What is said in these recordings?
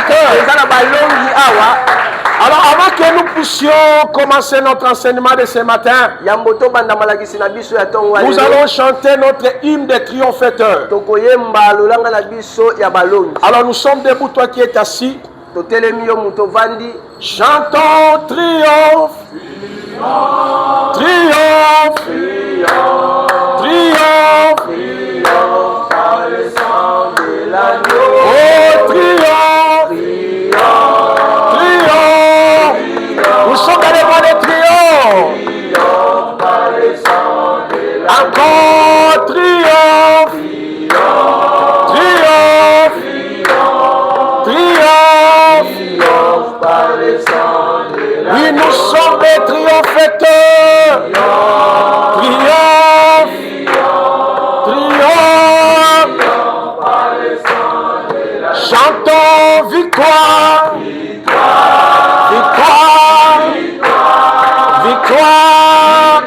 bienfaiteurs. Alors avant que nous puissions commencer notre enseignement de ce matin, nous allons chanter notre hymne des triomphateurs. Alors nous sommes debout, toi qui es assis. Chantons triomphe, triomphe, triomphe, triomphe par le sang de l'agneau. Oh triomphe, triomphe, nous sommes dans les voies de triomphe. Triomphe par le sang de l'agneau. Encore triomphe, triomphe, triomphe, triomphe par le sang de l'agneau. Oui, nous sommes des triomphateurs. Triomphe, triomphe, chantons victoire, victoire, victoire.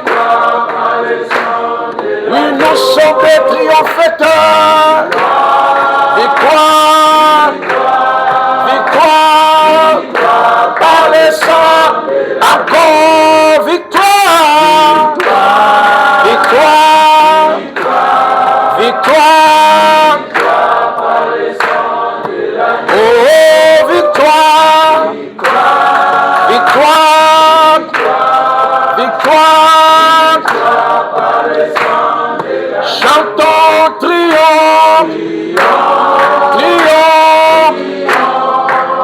Oui, nous sommes des triomphateurs. Victoire, victoire, par le sang, encore victoire, victoire, victoire, oh victoire, victoire, victoire, chantons triomphe, triomphe,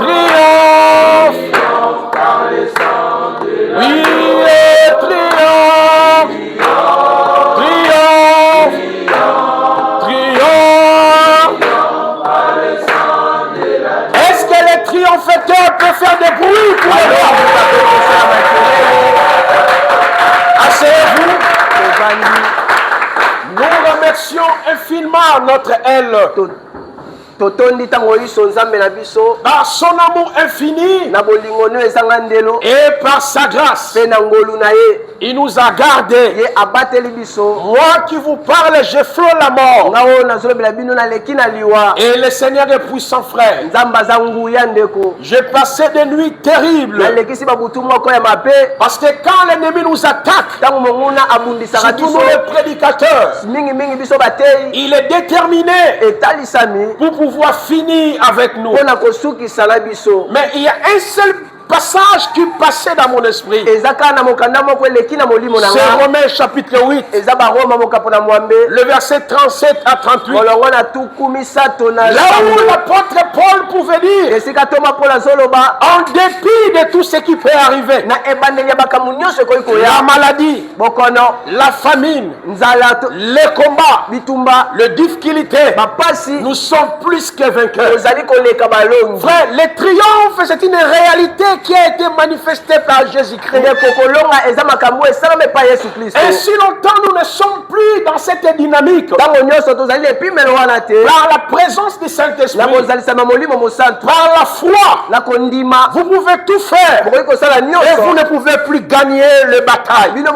triomphe, oui, triomphe, triomphe, triomphe. Est-ce que les triomphateurs peuvent faire des bruits pour le roi? Asseyez-vous. Nous remercions infiniment notre aile par son amour infini et par sa grâce. Il nous a gardés. Moi qui vous parle, je frôle la mort. Et le Seigneur est puissant, frère. J'ai passé des nuits terribles. Parce que quand l'ennemi nous attaque, surtout nous les prédicateurs, il est déterminé pour pouvoir finir avec nous. Mais il y a un seul passage qui passait dans mon esprit. C'est Romains chapitre 8. Le verset 37 à 38. Là où l'apôtre Paul pouvait dire, en dépit de tout ce qui peut arriver, la maladie, la famine, les combats, les difficultés, nous sommes plus que vainqueurs. Frère, le triomphe, c'est une réalité qui a été manifesté par Jésus-Christ. Et si longtemps nous ne sommes plus dans cette dynamique, par la présence du Saint-Esprit, par la foi, vous pouvez tout faire et vous ne pouvez plus gagner le bataille. Car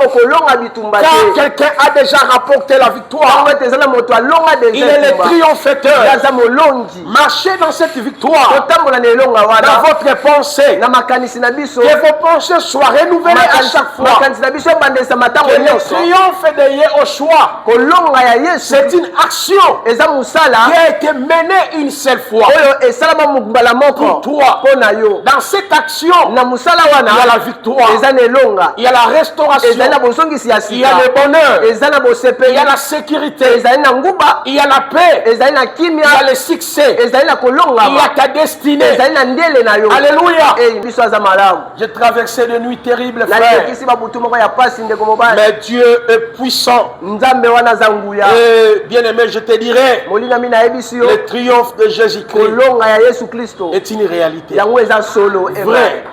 quelqu'un a déjà rapporté la victoire. Il est le triomphateur. Marchez dans cette victoire dans votre pensée. Que vos pensées soient renouvelées à chaque fois. Que le triomphe de Yehoshua, c'est une action qui a été menée une seule fois pour toi. Dans cette action, il y a la victoire, il y a la restauration, il y a le bonheur, il y a la sécurité, il y a la paix, il y a le succès, il y a ta destinée. Alléluia. J'ai traversé de nuits terribles, frère. Mais Dieu est puissant. Et bien aimé, je te dirai, le triomphe de Jésus-Christ est une réalité vraie,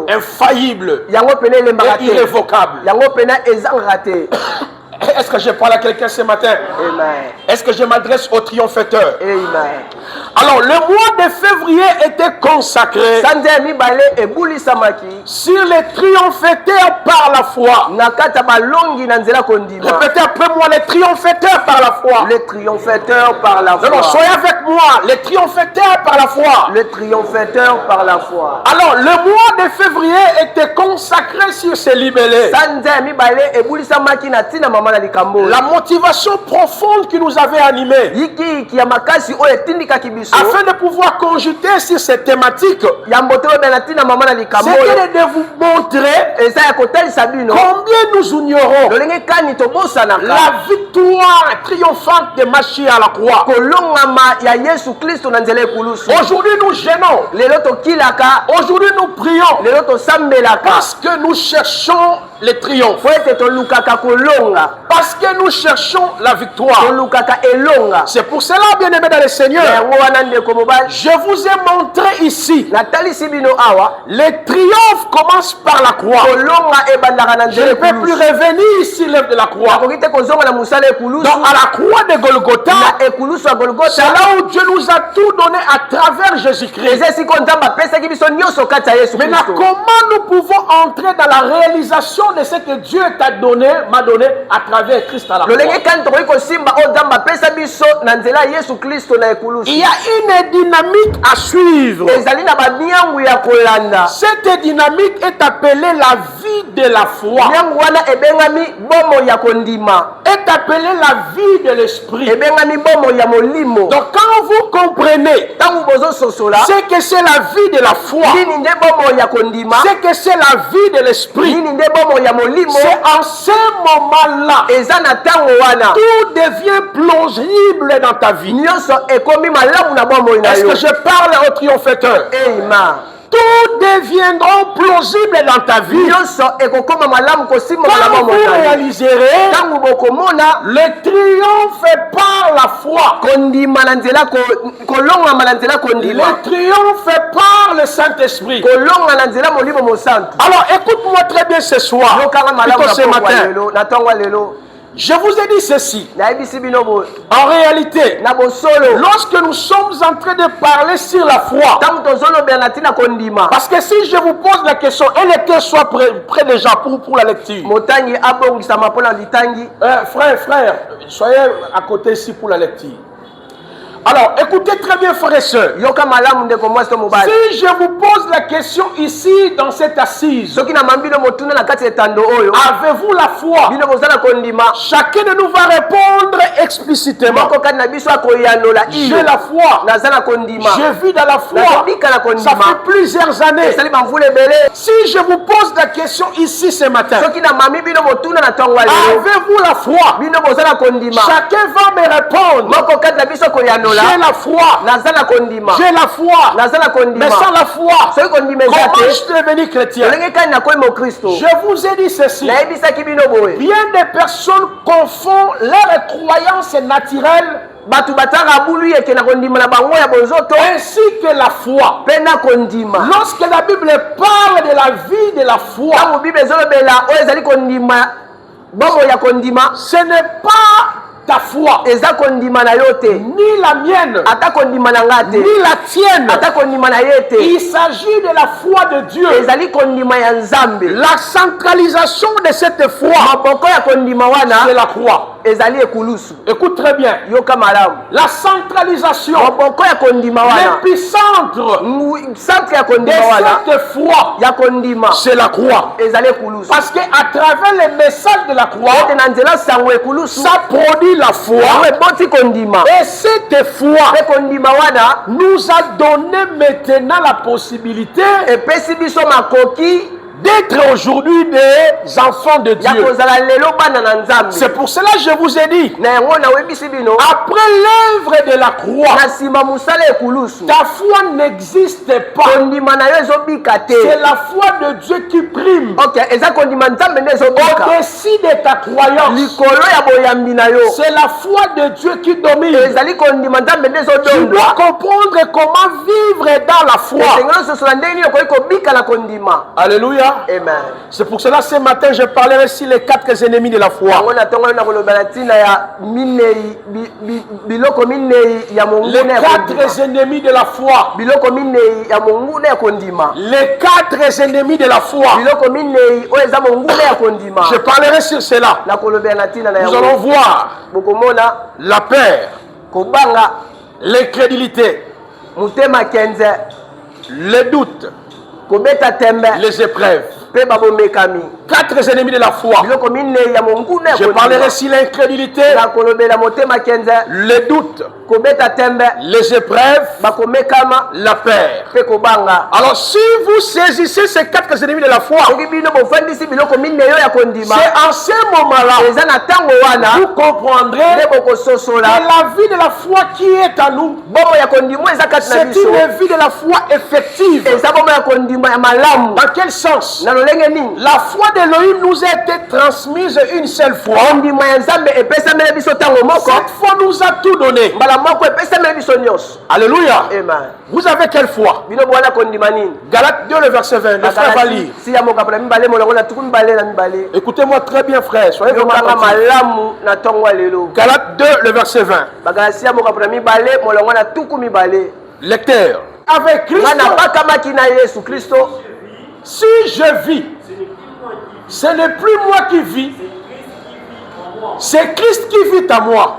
infaillible et irrévocable. est-ce que je parle à quelqu'un ce matin? Amen. Est-ce que je m'adresse au triomphateur? Amen. Alors, le mois de février était consacré sur les triomphateurs par la foi. Répétez après moi, les triomphateurs par la foi. Les triomphateurs par la foi. Non, soyez avec moi, les triomphateurs par la foi. Les triomphateurs par la foi. Alors, le mois de février était consacré sur ces libellés. La motivation profonde qui nous avait animés, afin de pouvoir conjuter sur cette thématique, c'était de vous montrer combien nous ignorons la victoire triomphante de Machi à la croix. Aujourd'hui nous gênons, aujourd'hui nous prions, parce que nous cherchons le triomphe, parce que nous cherchons la victoire. C'est pour cela, bien-aimés dans le Seigneur, je vous ai montré ici, le triomphe commence par la croix. Je ne peux plus revenir ici l'œuvre de la croix. Donc à la croix de Golgotha, c'est là où Dieu nous a tout donné à travers Jésus-Christ. Maintenant, comment nous pouvons entrer dans la réalisation de ce que Dieu t'a donné, m'a donné à travers Christ à la croix? Il y a une dynamique à suivre. Cette dynamique est appelée la vie de la foi. Est appelée la vie de l'esprit. Donc quand vous comprenez c'est que c'est la vie de la foi, c'est que c'est la vie de l'esprit, c'est en ce moment-là tout devient plausible dans ta vie. Est-ce que je parle au triomphateur? Amen. Tout deviendra plausible dans ta vie quand vous réaliserez le triomphe par la foi, le triomphe par le Saint-Esprit. Alors écoute-moi très bien ce soir, plutôt ce matin. Je vous ai dit ceci. En réalité, lorsque nous sommes en train de parler sur la foi, parce que si je vous pose la question, et lesquels soient près des gens pour la lecture. Frère, soyez à côté ici pour la lecture. Alors, écoutez très bien, frères et sœurs. Si je vous pose la question ici, dans cette assise, avez-vous la foi? Chacun de nous va répondre explicitement. J'ai la foi. Je vis dans la foi. Ça fait plusieurs années. Si je vous pose la question ici ce matin, avez-vous la foi? Chacun va me répondre. J'ai la foi. J'ai la foi. Mais sans la foi, comment je peux devenir chrétien? Je vous ai dit ceci. Bien des personnes confondent leurs croyances naturelles ainsi que la foi. Lorsque la Bible parle de la vie de la foi, ce n'est pas ta foi, ni la mienne, ni la tienne. Il s'agit de la foi de Dieu. La centralisation de cette foi, c'est la croix. Écoute très bien. La centralisation, l'épicentre de cette foi, c'est la croix. Parce qu'à travers les messages de la croix, ça produit la foi. Et cette foi nous a donné maintenant la possibilité d'être aujourd'hui des enfants de Dieu. C'est pour cela que je vous ai dit, après l'œuvre de la croix, ta foi n'existe pas. C'est la foi de Dieu qui prime au-dessus de ta croyance. C'est la foi de Dieu qui domine. Tu dois comprendre comment vivre dans la foi. Alléluia. Amen. C'est pour cela ce matin je parlerai sur les 4 ennemis de la foi. Les 4 ennemis de la foi. Les 4 ennemis de la foi. Je parlerai sur cela. Nous allons voir la peur, l'incrédulité, les doutes, les épreuves. 4 ennemis de la foi. Je parlerai sur l'incrédulité, les doutes, les épreuves, la peur. Alors si vous saisissez ces 4 ennemis de la foi, c'est en ce moment-là vous comprendrez que la vie de la foi qui est à nous, c'est une vie de la foi effective. Dans quel sens? La foi d'Élohim nous a été transmise une seule fois. Cette foi nous a tout donné. Alléluia. Amen. Vous avez quelle foi? Galates 2, le verset 20. Le frère va lire. Écoutez-moi très bien, frère. Soyez vraiment attentifs. Galates 2, le verset 20. Lecteur. Avec Christ, si je vis, ce n'est plus moi qui vis, c'est Christ qui vit en moi.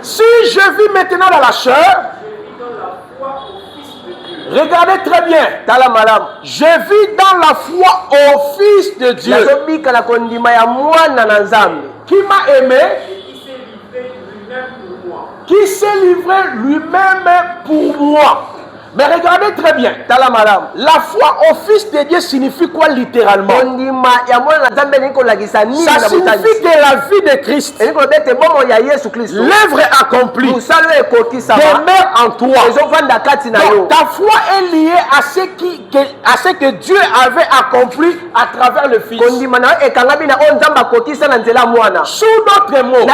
Si je vis maintenant dans la chair, regardez très bien, je vis dans la foi au Fils de Dieu qui m'a aimé, qui s'est livré lui-même pour moi. Mais regardez très bien, la foi au Fils de Dieu signifie quoi littéralement? Ça signifie que la vie de Christ, l'œuvre accomplie, demeure en toi. Donc, ta foi est liée à ce que Dieu avait accompli à travers le Fils. Sous d'autres mots,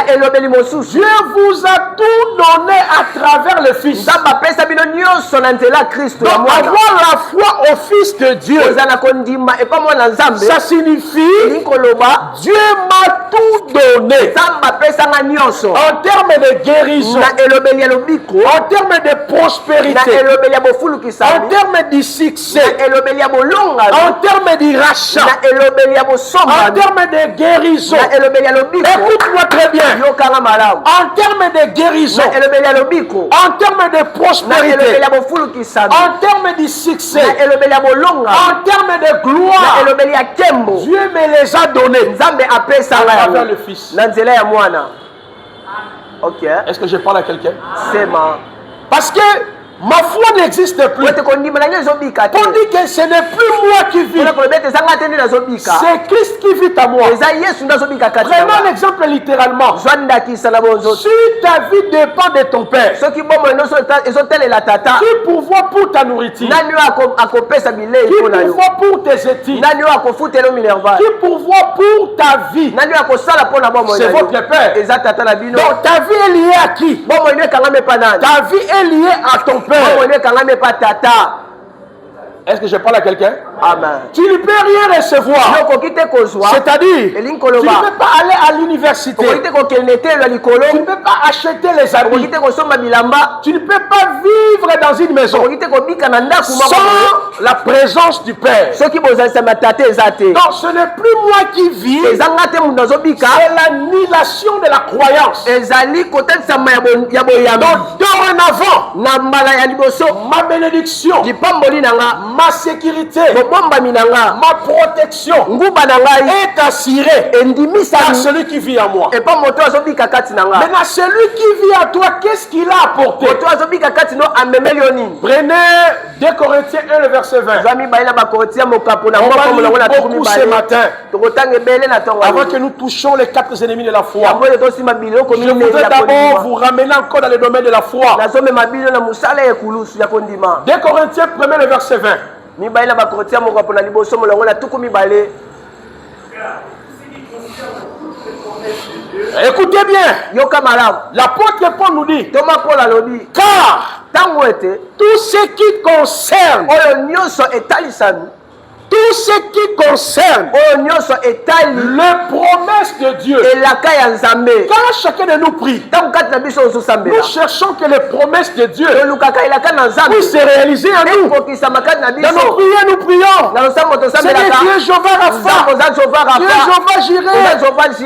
Dieu vous a tout donné à travers le Fils. Donc avoir la foi au Fils de Dieu, ça signifie Dieu m'a tout donné en termes de guérison, en termes de prospérité, en termes de succès, en termes de rachat, en termes de guérison. Écoute-moi très bien. En termes de guérison, en termes de prospérité, en termes de succès, en termes de gloire, Dieu me les a donnés à travers le Fils. Est-ce que je parle à quelqu'un? Parce que ma foi n'existe plus. On dit que ce n'est plus moi qui vis. C'est Christ qui vit à moi. Prenons l'exemple littéralement. Si ta vie dépend de ton Père, qui pourvoit pour ta nourriture, qui pourvoit pour tes études, qui pourvoit pour ta vie, c'est votre Père. Donc ta vie est liée à qui? Ta vie est liée à ton Père. Est-ce que je parle à quelqu'un? Amen. Tu ne peux rien recevoir. C'est-à-dire, tu ne peux pas aller à l'université. Tu ne peux pas acheter les habits. Tu ne peux pas vivre dans une maison sans la présence du Père. Donc ce n'est plus moi qui vis, c'est l'annihilation de la croyance. Donc dorénavant, ma bénédiction, ma sécurité, ma protection est assurée par celui qui vit en moi. Maintenant, celui qui vit en toi, qu'est-ce qu'il a apporté? Prenez 2 Corinthiens 1, le verset 20. On va lire beaucoup ce matin. Avant que nous touchions les 4 ennemis de la foi, je voudrais d'abord vous ramener encore dans le domaine de la foi. 2 Corinthiens 1, le verset 20. Écoutez bien, l'apôtre Paul nous dit, car tout ce qui concerne tout ce qui concerne les promesses de Dieu. Quand chacun de nous prie, nous cherchons que les promesses de Dieu puissent se réaliser en nous. Dans nos prières, nous prions. C'est Dieu Jéhovah Rapha, Dieu Jéhovah Jireh.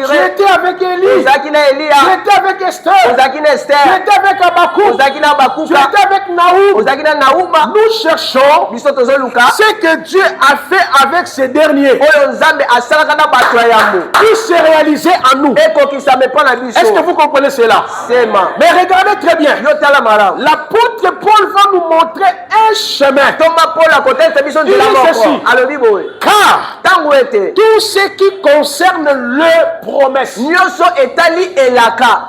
Tu étais avec Élie, tu étais avec Esther, tu étais avec Habakkuk, tu étais avec Naoum. Nous cherchons ce que Dieu a fait avec ces derniers puisse se réaliser en nous. Est-ce que vous comprenez cela? Mais regardez très bien. L'apôtre Paul va nous montrer un chemin. Il dit ceci. Car tout ce qui concerne les promesses,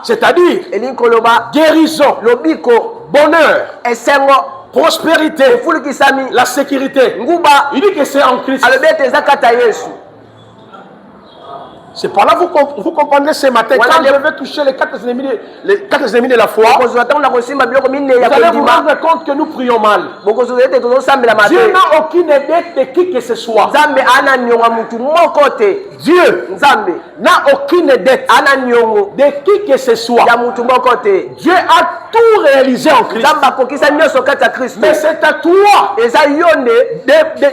c'est-à-dire guérison, bonheur, prospérité, la sécurité. Il dit que c'est en Christ. C'est par là que vous comprenez ce matin. Quand je vais toucher les quatre ennemis de la foi, vous allez vous rendre compte que nous prions mal. Dieu n'a aucune dette de qui que ce soit. Dieu n'a aucune dette de qui que ce soit. Dieu a tout réalisé en Christ. Mais c'est à toi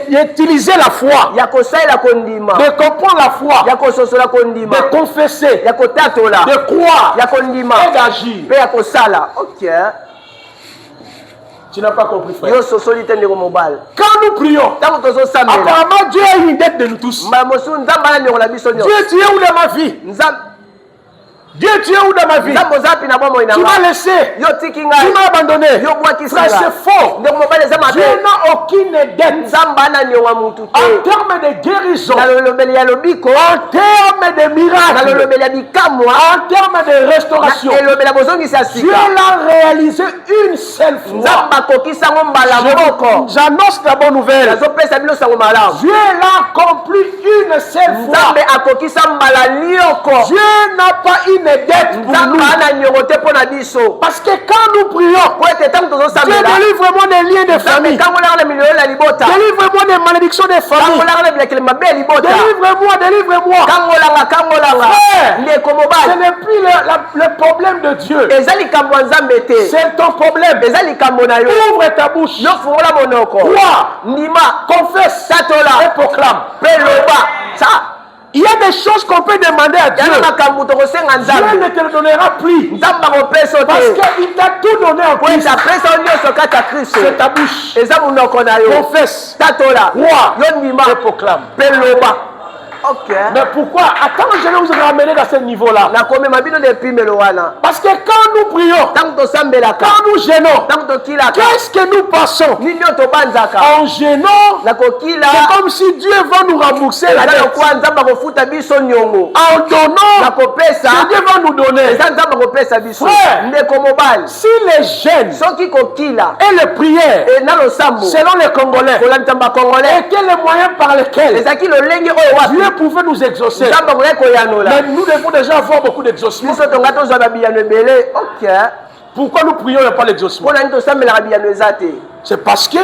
d'utiliser la foi, de comprendre la foi, de confesser, de croire et d'agir. Tu n'as pas compris, frère. Quand nous prions, apparemment Dieu a une dette de nous tous. Dieu, tu es où dans ma vie? Dieu, tu es où dans ma vie? Tu m'as laissé. Tu m'as abandonné. Frère, c'est faux. Dieu n'a aucune dette. En termes de guérison, en termes de miracles, en termes de restauration, Dieu l'a réalisé une seule fois. J'annonce la bonne nouvelle. Dieu l'a accompli une seule fois. Dieu n'a pas une dette pour nous. Parce que quand nous prions, Dieu délivre-moi des liens de famille. Délivre-moi des malédictions des familles. Délivre-moi. Frère, ce n'est plus le problème de Dieu. C'est ton problème. Ouvre ta bouche. Crois, confesse et proclame. Il y a des choses qu'on peut demander à Dieu. Dieu ne te le donnera plus. Parce qu'il t'a tout donné en Christ. C'est ta bouche. Confesse. Crois et proclame. Mais pourquoi? Attends, je vais vous ramener dans ce niveau-là. Parce que quand nous prions, quand nous gênons, qu'est-ce que nous pensons? En gênant, c'est comme si Dieu va nous rembourser la dette. En donnant, c'est Dieu va nous donner. Frère, si les gênes et les prières, selon les Congolais, étaient les moyens par lesquels Dieu pouvait nous exaucer. Mais nous devons déjà avoir beaucoup d'exaucement. Pourquoi nous prions et pas l'exaucement? C'est parce que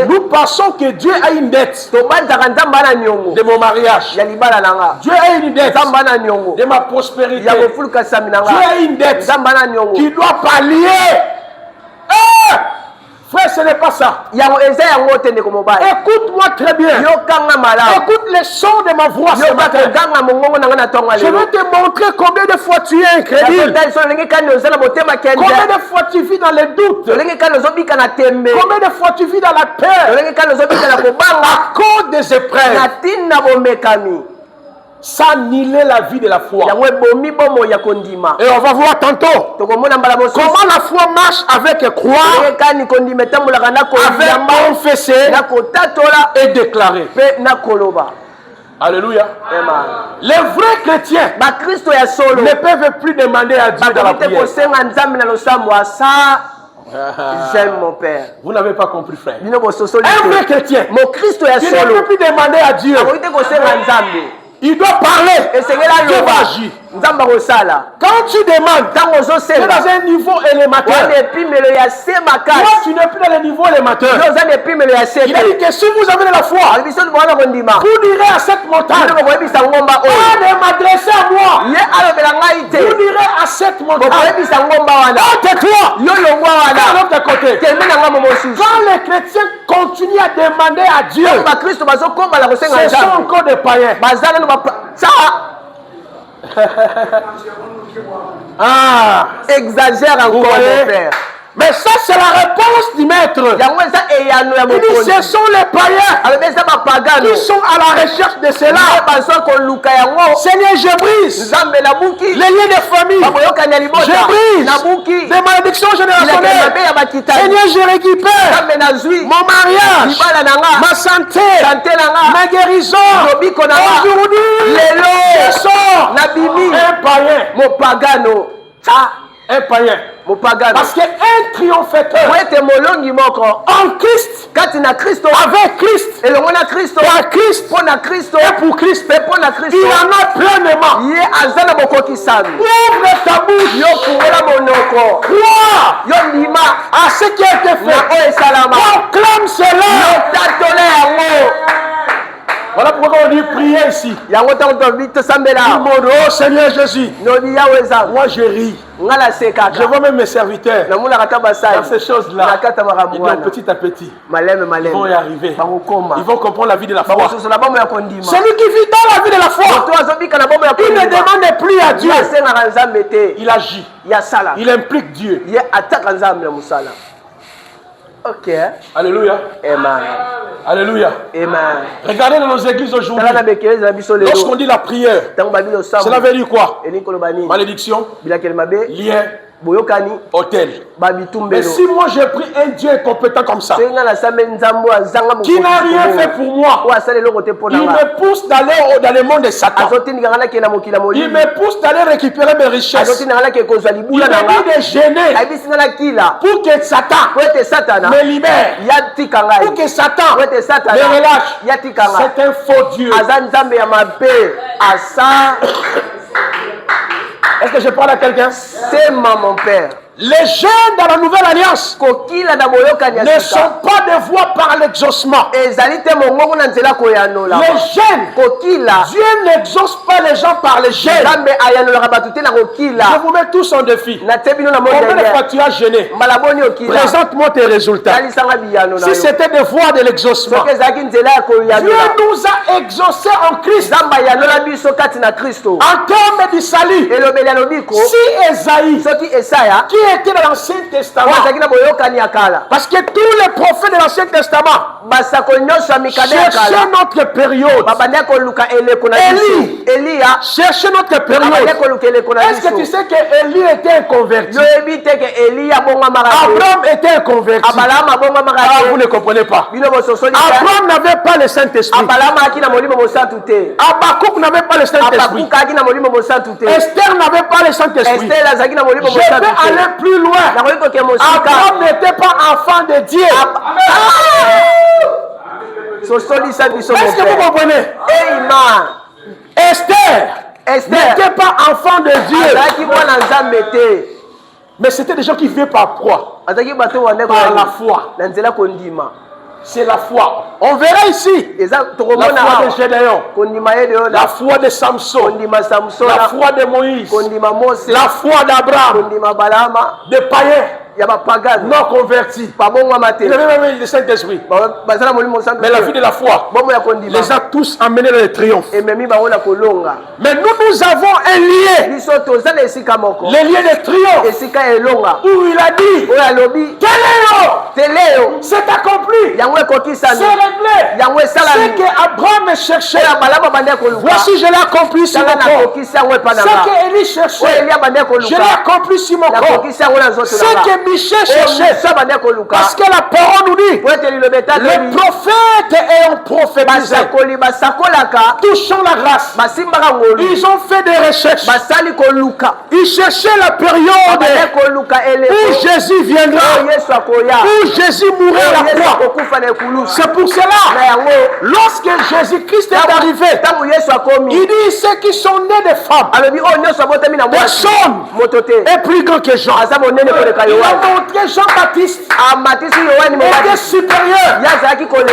nous pensons que Dieu a une dette de mon mariage. Dieu a une dette de ma prospérité. Dieu a une dette qui doit pallier. Frère, ce n'est pas ça. Écoute-moi très bien. Écoute les sons de ma voix ce matin. Je vais te montrer combien de fois tu es incrédule. Combien de fois tu vis dans les doutes. Combien de fois tu vis dans la peur. À cause des épreuves. Ça annule la vie de la foi. Et on va voir tantôt comment la foi marche avec croire, avec confesser et déclarer. Alléluia. Les vrais chrétiens ne peuvent plus demander à Dieu dans la prière. J'aime mon Père. Vous n'avez pas compris, frère. Un vrai chrétien, mon Christ est il ne peut plus demander à Dieu. il doit parler. Et c'est là Dieu va agir. Quand tu demandes, tu es dans un niveau élémentaire. Toi, tu n'es plus dans le niveau élémentaire. Il a dit que si vous avez de la foi, vous direz à cette montagne, ne m'adressez à moi. Vous direz à cette montagne, tais-toi. De l'autre côté, quand les chrétiens continuent à demander à Dieu, ce sont encore des païens. Exagère encore, mon frère. Mais ça, c'est la réponse du maître. Il dit, ce sont les païens qui sont à la recherche de cela. Seigneur, je brise les liens de famille. Je brise des malédictions générationnelles. Seigneur, je récupère mon mariage, ma santé, ma guérison. Aujourd'hui, je sors un païen. Un païen. Parce qu'un triomphateur en Christ, avec Christ, et à Christ, et pour Christ, il en a pleinement. Ouvre ta bouche, crois à ce qui a été fait, proclame cela. Voilà pourquoi on dit prier ici. Oh Seigneur Jésus, moi je ris. Je vois même mes serviteurs dans ces choses-là. Et donc petit à petit, ils vont y arriver. Ils vont comprendre la vie de la foi. Celui qui vit dans la vie de la foi, il ne demande plus à Dieu. Il agit. Il implique Dieu. Ok. Alléluia. Amen. Alléluia. Amen. Regardez dans nos églises aujourd'hui. Lorsqu'on dit la prière, cela veut dire quoi? Malédiction, lien, hôtel. Mais si moi j'ai pris un Dieu compétent comme ça, qui n'a rien fait pour moi, il me pousse d'aller dans le monde de Satan. Il me pousse d'aller récupérer mes richesses. Il me dit de gêner pour que Satan me libère, pour que Satan me relâche. C'est un faux Dieu. Est-ce que je parle à quelqu'un? C'est mon père. Les jeunes dans la nouvelle alliance ne sont pas des voies par l'exaucement. Les jeunes, Dieu n'exauce pas les gens par les jeunes. Je vous mets tous en défi. Combien de fois tu as gêné? Présente-moi tes résultats. Si c'était des voies de l'exaucement, Dieu nous a exaucés en Christ. En termes du salut, si Esaïe, qui était dans l'Ancien Testament, parce que tous les prophètes de l'Ancien Testament cherchaient notre période. Élie cherchait notre période. Est-ce que tu sais que Élie était un converti? Abraham était un converti. Ah, vous ne comprenez pas. Abraham n'avait pas le Saint-Esprit. Habakkuk n'avait pas le Saint-Esprit. Esther n'avait pas le Saint-Esprit. Je vais aller plus loin. Abraham n'était pas enfant de Dieu. Est-ce que vous comprenez? Esther n'était pas enfant de Dieu. Mais c'était des gens qui vivaient par quoi? Par la foi. C'est la foi. On verra ici la foi de Gédéon, la foi de Samson, la foi de Moïse, la foi d'Abraham, des païens non convertis. Il avait même le Saint-Esprit. Mais la vie de la foi les a tous amenés dans le triomphe. Mais nous avons un lien. Le lien de triomphe. Où il a dit Téléo, c'est accompli. C'est réglé. C'est qu'Abraham cherchait. Voici, je l'ai accompli sur mon corps. C'est qu'Élie cherchait. Je l'ai accompli sur mon corps. C'est que Michel cherchait. Parce que la parole nous dit, les prophètes ayant prophétisé, touchant la grâce, ils ont fait des recherches. Ils cherchaient la période où Jésus viendra, où Jésus mourir à la croix. C'est pour cela, lorsque Jésus-Christ est arrivé, il dit ceux qui sont nés des femmes, personne est plus grand que Jean. Il a montré Jean-Baptiste était supérieur.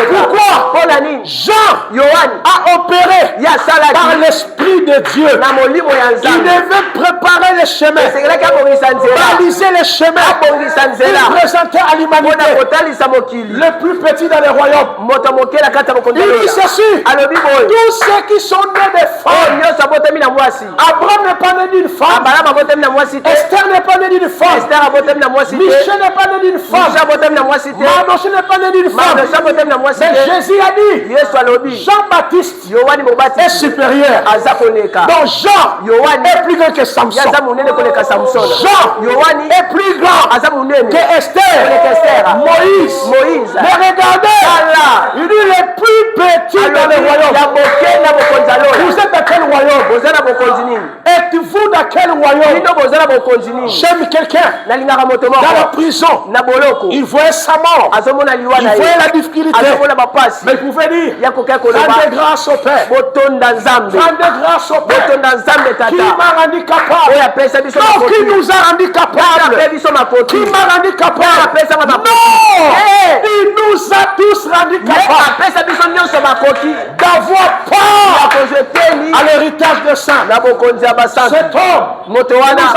Pourquoi? Jean a opéré par l'Esprit de Dieu. Il devait préparer les chemins, baliser les chemins, il présentait à l'humanité le plus petit dans les royaumes. Il dit ceci, tous ceux qui sont nés des femmes, Abraham n'est pas né d'une femme, Esther n'est pas né d'une femme, Michel n'est pas né d'une femme, Mardoché n'est pas né d'une femme. Mais Jésus a dit, Jean-Baptiste est supérieur. Donc Jean est plus grand que Samson. Jean est plus grand que Esther, Moïse. Mais regardez, il dit les plus petits dans les royaumes. Vous êtes dans quel royaume? Êtes-vous dans quel royaume? J'aime quelqu'un dans la prison. Il voyait sa mort. Il voyait la difficulté. Mais il pouvait dire, rendez grâce au Père. Rendez grâce au Père. Qui m'a rendu capable? Non, qui nous a rendu capable? Qui m'a rendu capable? Non! Il nous a tous rendu capables d'avoir part à l'héritage de sang. Cet homme ne nous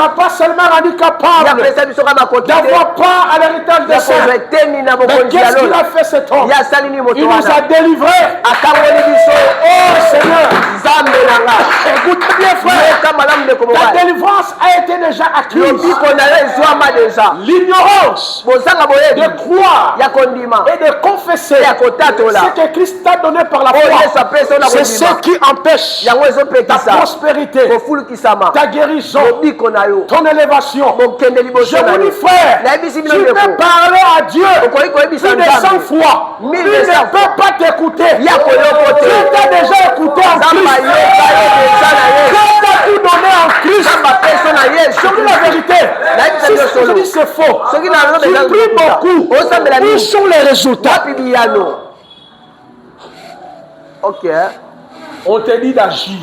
a pas seulement rendu capables d'avoir part à l'héritage de sang. Mais qu'est-ce qu'il a fait cet homme? Il nous a délivrés. Oh Seigneur, écoutez bien frère, la délivrance a été déjà acquise. L'ignorance de croire et de confesser ce que Christ t'a donné par la foi, c'est ce qui empêche ta prospérité, ta guérison, ton élévation. Je vous dis frère, tu peux parler à Dieu plus de 100 fois, il ne peut pas t'écouter. Dieu t'a déjà écouté en Christ. Dieu t'a tout donné en Christ. Je vous dis la vérité. Si je dis c'est faux, tu pries beaucoup. Où sont les résultats? Ok. On te dit d'agir,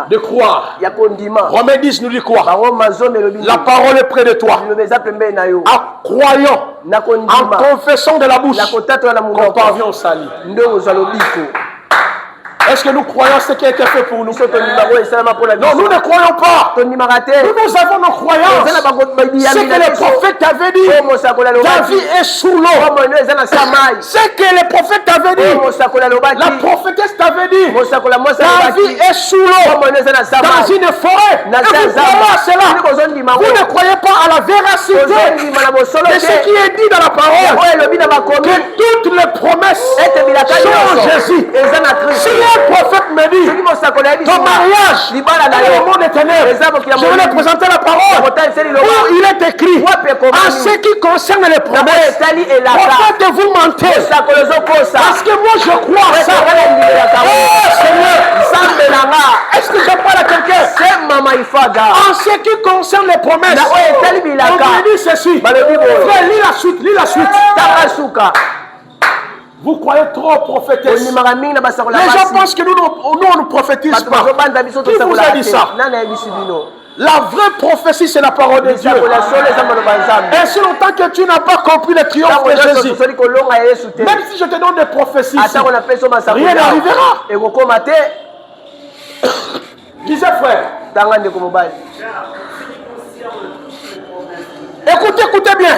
de croire. Romains 10 nous dit quoi? La parole est près de toi. En croyant, en confessant de la bouche, qu'on parvient au salut. Est-ce que nous croyons ce qui a été fait pour nous? Non, nous ne croyons pas. Nous avons nos croyances. Ce que les prophètes avaient dit, ta vie est sous l'eau. Ce que les prophètes avaient dit, la prophétesse t'avait dit, ta vie est sous l'eau, dans une forêt. Et vous croyez à cela. Vous ne croyez pas à la véracité de ce qui est dit dans la parole, que toutes les promesses sont en Jésus. Si le prophète me dit, ton mariage est le monde éternel, je vais lui présenter la parole où il est écrit, en ce qui concerne les promesses, prophète, vous mentez, parce que moi je crois ça. Oh Seigneur, est-ce que je parle à quelqu'un? En ce qui concerne les promesses, on me dit ceci. Frère, lis la suite. Vous croyez trop prophétesse. Les gens pensent que nous on ne prophétise pas. Qui vous a dit ça? La vraie prophétie, c'est la parole de Dieu. Et si longtemps que tu n'as pas compris le triomphe de Jésus, même si je te donne des prophéties, rien n'arrivera. Disais frère. Écoutez bien.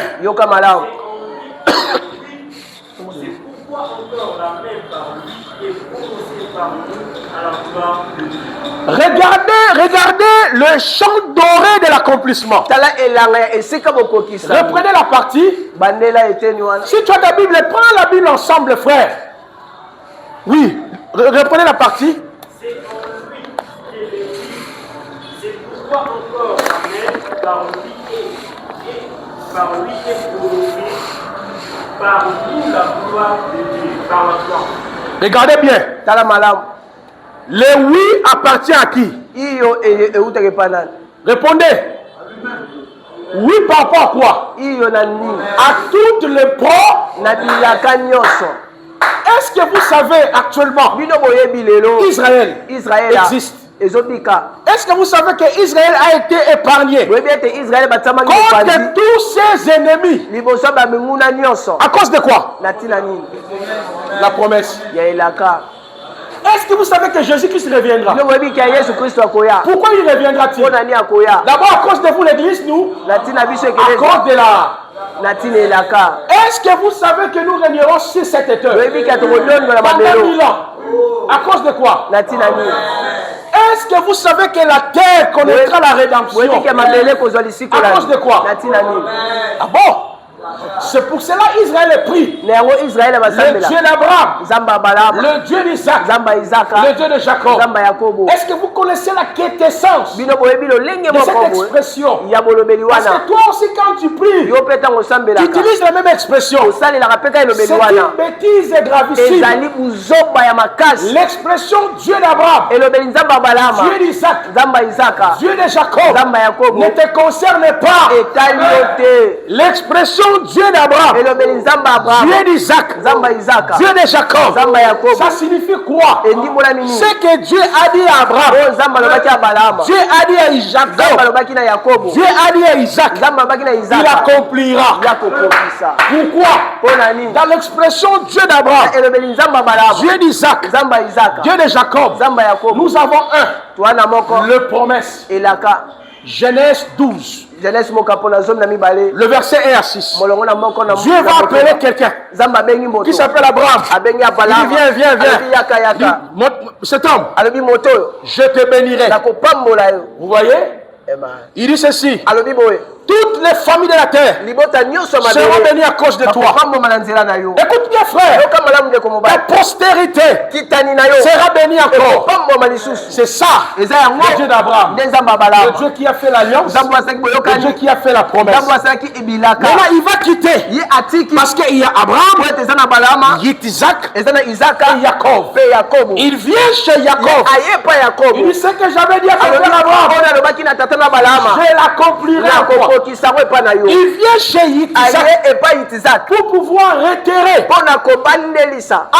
Regardez le champ doré de l'accomplissement. Reprenez la partie. Si tu as ta Bible, prends la Bible ensemble, frère. Oui, reprenez la partie. C'est pourquoi encore par lui est glorifié, par nous la gloire de Dieu, par la foi. Regardez bien. Le oui appartient à qui? Répondez. Oui, par rapport à quoi? À toutes les ports. Est-ce que vous savez actuellement Israël existe? Est-ce que vous savez que Israël a été épargné contre tous ses ennemis? À cause de quoi? La promesse. Est-ce que vous savez que Jésus-Christ reviendra? Pourquoi il reviendra-t-il? D'abord à cause de vous l'église, nous. À cause de la... Est-ce que vous savez que nous régnerons sur cette terre pendant 1000 ans? À cause de quoi? Est-ce que vous savez que la terre connaîtra la rédemption? À cause de quoi? Ah bon? C'est pour cela Israël est pris. Le Dieu d'Abraham, le Dieu d'Isaac, le Dieu de Jacob. Est-ce que vous connaissez la quintessence de cette expression? Parce que toi aussi quand tu pries, tu utilises la même expression. C'est une bêtise gravissime. L'expression Dieu d'Abraham, Dieu d'Isaac, Dieu de Jacob ne te concerne pas. L'expression Dieu d'Abraham, Dieu d'Isaac, Dieu de Jacob, ça signifie quoi? Ce que Dieu a dit à Abraham, Dieu a dit à Jacob, Dieu a dit à Isaac, il accomplira. Pourquoi? Dans l'expression Dieu d'Abraham, Dieu d'Isaac, Dieu de Jacob, nous avons le promesse. Genèse 12. Le verset 1 à 6. Dieu va appeler quelqu'un qui s'appelle Abraham. Il dit viens. Cet homme, je te bénirai. Vous voyez? Il dit ceci. Toutes les familles de la terre seront bénies à cause de toi. Écoute bien frère, ta postérité sera bénie encore. C'est ça le Dieu d'Abraham, le Dieu qui a fait l'alliance, le Dieu qui a fait la promesse. Maintenant il va quitter parce qu'il y a Abraham, Isaac et Jacob. Il vient chez Jacob. Il dit ce que j'avais dit à Abraham, je l'accomplirai encore. Il vient chez Isaac pour pouvoir réitérer,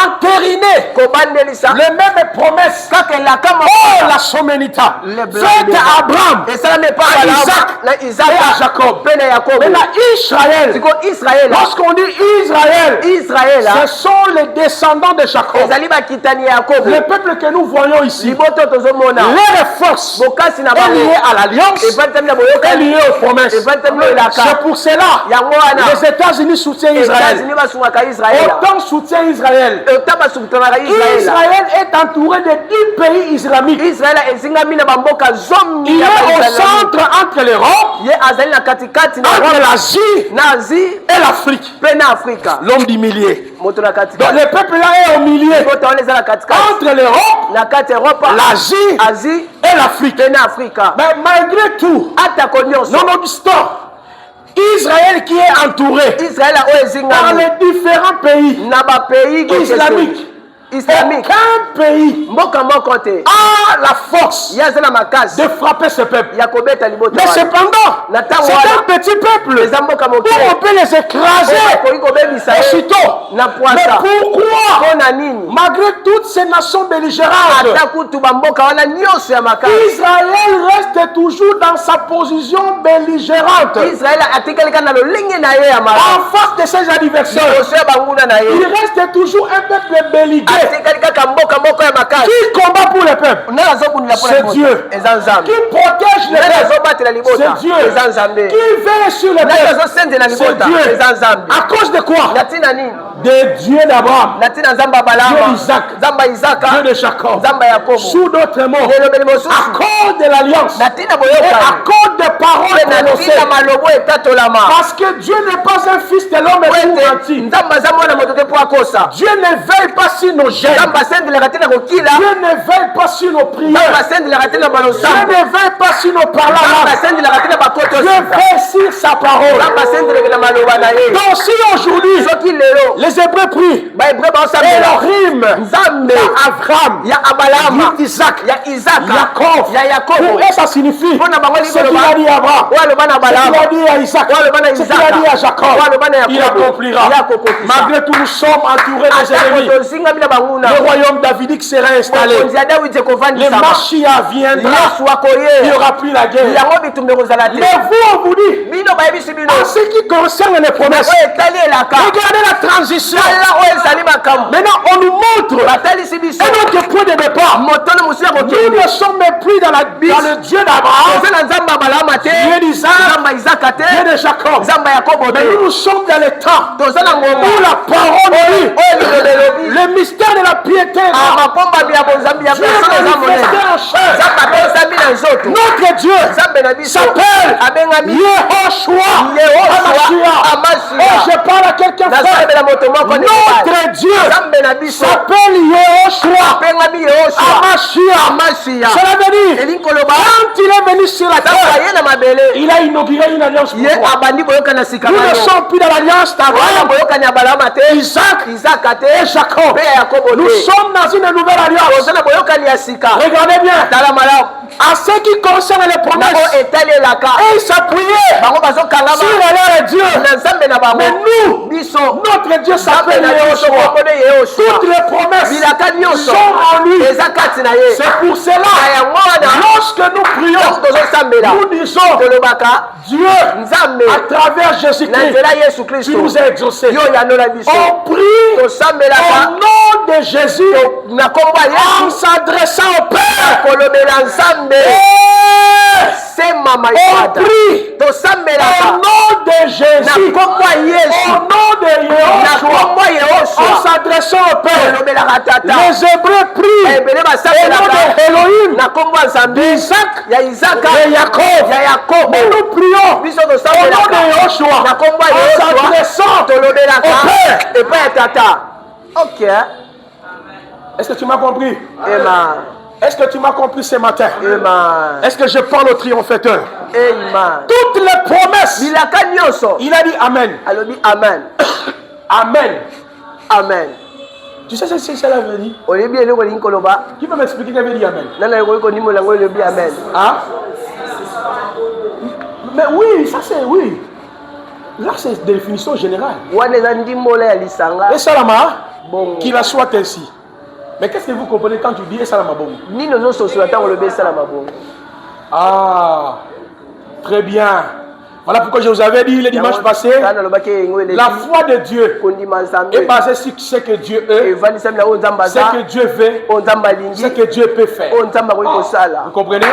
entériner les mêmes promesses. Oh, la soménita faite à Abraham, à Isaac et à Jacob. Maintenant Israël, lorsqu'on dit Israël, ce sont les descendants de Jacob. Le peuple que nous voyons ici, leur force est liée à l'alliance, est liée aux promesses. C'est pour cela les États-Unis soutiennent Israël. Autant soutient Israël. Israël est entouré de 10 pays islamiques. Il est au centre entre l'Europe, entre l'Asie et l'Afrique. L'homme du milieu. Donc le peuple là est au milieu entre l'Europe, l'Asie et l'Afrique. Mais malgré tout, nonobstant, Israël qui est entouré par les différents pays islamiques. Aucun pays a la force de frapper ce peuple. Mais cependant, c'est un petit peuple. On peut les écraser aussitôt. Mais pourquoi, malgré toutes ces nations belligérantes, Israël reste toujours dans sa position belligérante en face de ses adversaires? Il reste toujours un peuple belliqueux qui combat pour le peuple. C'est Dieu. Qui protège le peuple. C'est Dieu. Qui veille sur le peuple. C'est Dieu. À cause de quoi? De Dieu d'Abraham, Dieu d'Isaac, Dieu de Jacob. Sous d'autres mots, à cause de l'alliance et à cause des paroles prononcées. Parce que Dieu n'est pas un fils de l'homme pour mentir. Dieu ne veille pas sur nos gènes. Dieu ne veille pas sur nos prières. Dieu ne veille pas sur nos paroles. Dieu veille sur sa parole. Donc si aujourd'hui les Hébreux prient, Elohim, Nzambe Abraham, ya Abalama, Isaac, ya Isaka, Jacob. ya Yakobo. Pour eux, ça signifie Mpona bango ce qu'il likoloba a dit à Abraham, wale bana ce qu'il Abalama, a dit à Isaac, wale bana ce qu'il a dit à Isaka, Jacob, wale bana il Yakobo, accomplira. yakokokisa. Malgré tout, nous sommes entourés des ennemis. tozingami na banguna Le royaume davidique sera installé. mokonzi ya Dawidi Le ekovandisama Machia viendra. Yesu Il n'y akoyera aura plus la guerre. yango bitumba ekozala te. Mais vous, on vous dit, bino bayebisi bino en ce qui concerne les promesses, oyo etali elaka regardez la transition. tala oyo ezali makambo Maintenant, on nous montre batalisi biso un autre point de départ. motoni mosusu ya Nous kokende ne sommes plus dans le Dieu d'Abraham, oza na nzambe abalama te Dieu d'Isaac, nzambe ya isaka te Dieu de Jacob. nzambe ya yakobo Mais te nous sommes dans le temps toza na où ngomba la parole dit, oyo liloba elobi le mystère de la piété, makombami ya bonzambi ya Dieu personne eza manifesté monene en chair. nzambe apesami na nzoto Notre Dieu nzambe na biso s'appelle abengami Yehoshua Yehoshua Oh, Amashia je parle à quelqu'un frère. nazalobela moto moko Notre Dieu nzambe na biso s'appelle Yehoshua abengami Yehoshua Amashia Cela veut dire, elingi koloba quand il est venu sur la ntango terre, aye na mabele il a inauguré une alliance pour ye toi. abandi boyokana sika Nous na ne yo sommes plus dans l'alliance wana d'Abraham, boyokani ya balama te Isaac isaka te et Jacob. mpe ya yakobo Nous te sommes dans une nouvelle alliance. toza na boyokani ya sika Regardez bien, tala malamu à ce qui concerne les nango promesses, etali elaka et ils s'appuyaient bango bazokangama sur leur Dieu. na nzambe na bango Mais nous, biso notre Dieu nzambe s'appelle na biso Yehoshua. kombo de Yehoshua Toutes les promesses bilaka nyonso sont en lui. eza kati na ye C'est pour cela, na yango wana lorsque nous prions, ntango tozosambela nous disons, tolobaka Dieu, nzambe à travers na Jésus-Christ, nzela yesu tu kristo nous as exaucés. yo yanola biso On prie tosambelaka au nom de Jésus na kombo ya en yesu s'adressant au Père. kolobela nzambe sema On maifata prie au tosambelaka nom de na Jésus, kombo ya au yesu nom de na Yehoshua, kombo ya en yehoshua s'adressant au Père. kolobelaka tata Les Hébreux prient ebele au nom basambelaka de Elohim, na kombo ya nzambe d'Isaac ya isaka et Jacob. ya yakobo Mais nous prions biso au nom tosambelaka de Yehoshua, na kombo ya en yehoshua s'adressant tolobelaka au Père. epai ya tata ok Est-ce que tu m'as compris? ema Est-ce que tu m'as compris ce matin? ema Est-ce que je parle au triomphateur? ema Toutes les promesses, bilaka nyonso il a dit Amen. alobi amen Amen. amen Tu sais ce que cela veut dire? oyebi eloko elingi koloba Qui peut m'expliquer ce que veut dire Amen? nana ekoki konimola yango elobi amen Hein? Mais oui, ça c'est oui. Là c'est définition générale. wana eza ndimbola ya lisanga Et Salama, bongo qu'il en soit ainsi. Mais qu'est-ce que vous comprenez quand tu dis et Salama bon? nini ozososola ntango olobi esalama bongo Ah, très bien. Voilà pourquoi je vous avais dit le dimanche passé, kana alobaki yengo eleki la foi de Dieu kondima nzambe est basée sur ce que Dieu est, evandisami na oyo nzambe ce aza que Dieu veut, oyo nzambe alingi ce que Dieu peut faire. oyo nzambe akoki kosala Vous comprenez?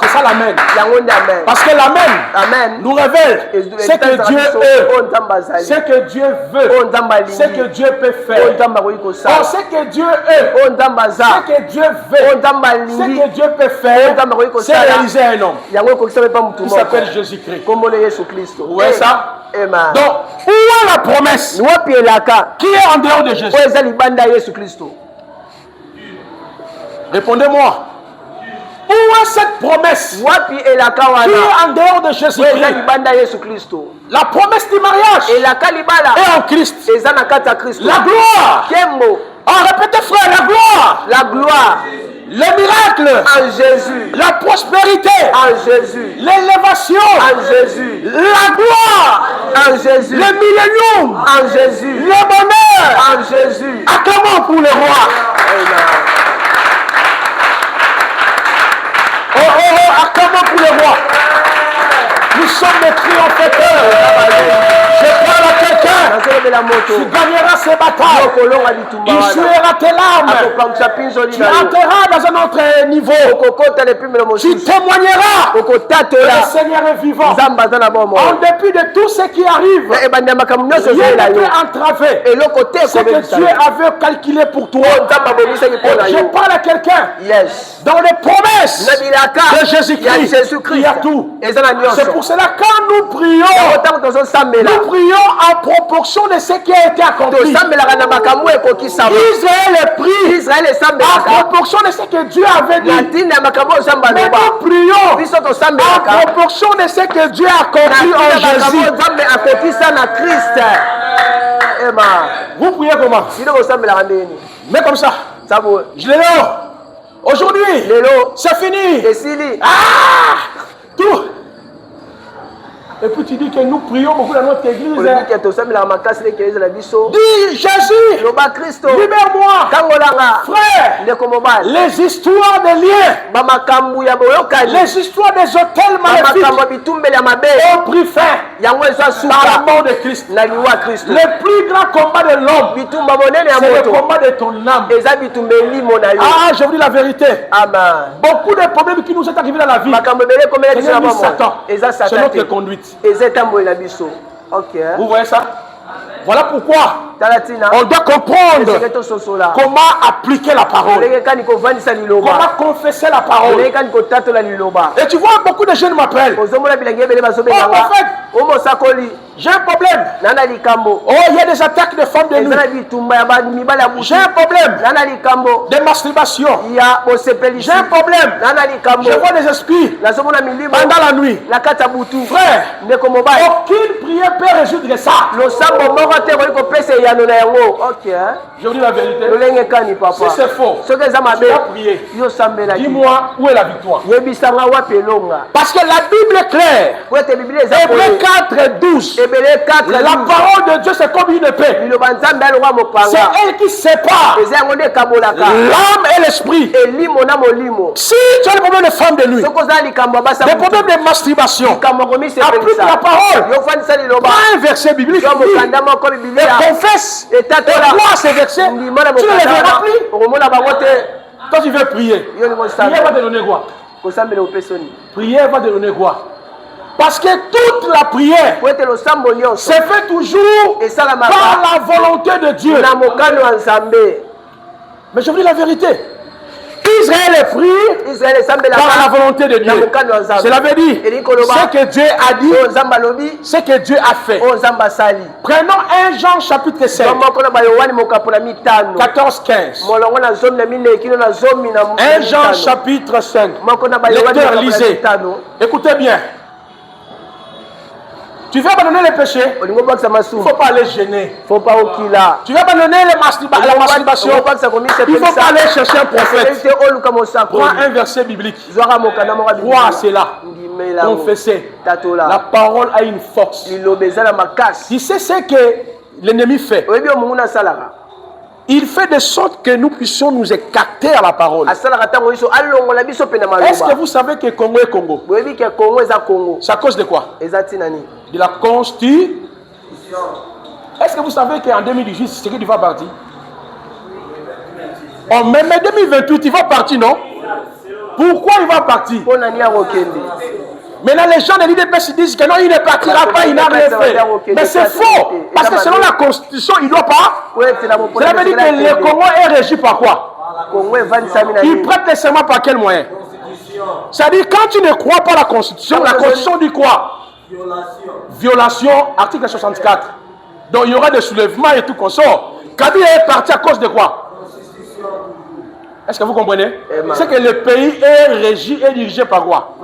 C'est ça l'amen. yango nde amen Parce que l'amen amen nous révèle ce que Dieu est, oyo nzambe azali ce que Dieu oyo veut, nzambe ce que alingi Dieu peut oyo faire. nzambe akoki Or, kosala ce que Dieu est, oyo nzambe aza ce que Dieu oyo veut, nzambe ce alingi que Dieu peut faire, c'est réaliser un homme yango ekokisa mpe pa mutu qui moko s'appelle Jésus-Christ. kombo na yesu kristo Vous voyez ça? ema Donc, où est la promesse wapi elaka qui est en dehors de Jésus? oyo eza libanda ya yesu kristo Répondez-moi. Où est cette promesse wapi elaka qui wana est en dehors de oyo eza Jésus-Christ? libanda ya yesu kristo La promesse du mariage elaka libala est en Christ. eza na kati ya kristo La gloire. kembo Oh, répétez frère, la gloire. la gloire Les miracles. en Jésus La prospérité. en Jésus L'élévation. en Jésus La gloire. en Jésus Le millénium. en Jésus Le bonheur. en Jésus Acclamons pour le roi. Oh, oh, oh, acclamons pour le roi. Nous sommes des triomphateurs. Je parle à quelqu'un. nazolobela Tu moto gagneras ces batailles. okolonga bitumba Il wana suera tes larmes. akopangisa pinzoli Tu na yo entreras dans un autre niveau. okokota lepimelo Tu mosusu témoigneras. Le okotatola Seigneur est vivant. nzambe aza na bomoi En dépit de tout ce qui arrive, na ebandi ya makambo nyonso rien ezoyela ne yo peut entraver eloko te ce que ekobebisa Dieu yo avait calculé pour toi. oyo nzambe abomisaki mpo na Je yo parle à quelqu'un. yes Dans les promesses na bilaka de ya Jésus-Christ, il y a tout. eza na nyonso C'est pour cela quand nous prions, yango ntango tozosambela nous prions en proportion de ce qui a été accompli. tosambelaka na makambo ekokisama Israël est pris israel en esambelaka proportion de ce que Dieu avait na dit. ntina ya makambo oyo nzambe Mais aloba nous prions biso en tosambelaka proportion de ce que Dieu a na accompli ntina en ya makambo Jésus. oyo nzambe akokisa na kriste Vous priez comment? Mais comme ça. Je l'ai là. Aujourd'hui, c'est fini. Ah! Tout. Et puis tu dis que nous prions beaucoup dans notre église. Dis Jésus, libère-moi. Frère, les histoires des liens, les histoires des hôtels maléfiques ont pris fin par la mort de Christ. Le plus grand combat de l'homme, c'est le combat de ton âme. Ah, je vous dis la vérité. Beaucoup de problèmes qui nous sont arrivés dans la vie, c'est Satan. C'est notre conduite. Vous voyez ça? Voilà pourquoi on doit comprendre comment appliquer la parole, comment confesser la parole. Et tu vois, beaucoup de jeunes m'appellent. Oh, prophète, j'ai un problème. Oh, il y a des attaques de femmes de nuit. J'ai un problème de masturbation. J'ai un problème. Je vois des esprits pendant la nuit. Frère, aucune prière peut résoudre ça. Je vous dis la vérité. Si c'est faux, tu vas prier. Dis-moi où est la victoire. Parce que la Bible est claire. Hébreux 4:12. La parole de Dieu, c'est comme une épée. C'est elle qui sépare l'âme et l'esprit. Si tu as des problèmes de femme de nuit, des problèmes de masturbation, applique la parole. Prends un verset biblique et confesse. Et toi, ces versets, tu ne les verras plus. Toi, tu veux prier. Prière va te donner quoi? Prière va te donner quoi? Parce que toute la prière se fait toujours par la volonté de Dieu. Mais je vous dis la vérité. Israël est pris par la volonté de Dieu. Cela veut dire ce que Dieu a dit, ce que Dieu a fait. Prenons 1 Jean chapitre 5, 14-15. 1 Jean chapitre 5. Lecteur, lisez. Écoutez bien. Tu veux abandonner les péchés, il ne faut pas aller gêner. Tu veux abandonner la masturbation, il ne faut pas aller chercher un prophète. Prends un verset biblique. Crois à cela. Confessez. La parole a une force. Tu sais ce que l'ennemi fait? Il fait de sorte que nous puissions nous écarter à la parole. Est-ce que vous savez que Congo est Congo? C'est à cause de quoi? De la Constitution. Est-ce que vous savez qu'en 2018, c'est que tu vas partir? En mai 2028, il va partir, non? Pourquoi il va partir? Maintenant, les gens de l'IDPS disent que non, il ne partira pas, il n'a rien fait. Mais c'est faux. Parce que selon la Constitution, il ne doit pas. Cela veut dire que le Congo est régi par quoi? Il prête les serments par quel moyen? C'est-à-dire, quand tu ne crois pas à la Constitution dit quoi? Violation, article 64. Donc, il y aura des soulèvements et tout qu'on sort. Kabila est parti à cause de quoi? Est-ce que vous comprenez? C'est que le pays est régi et dirigé par quoi?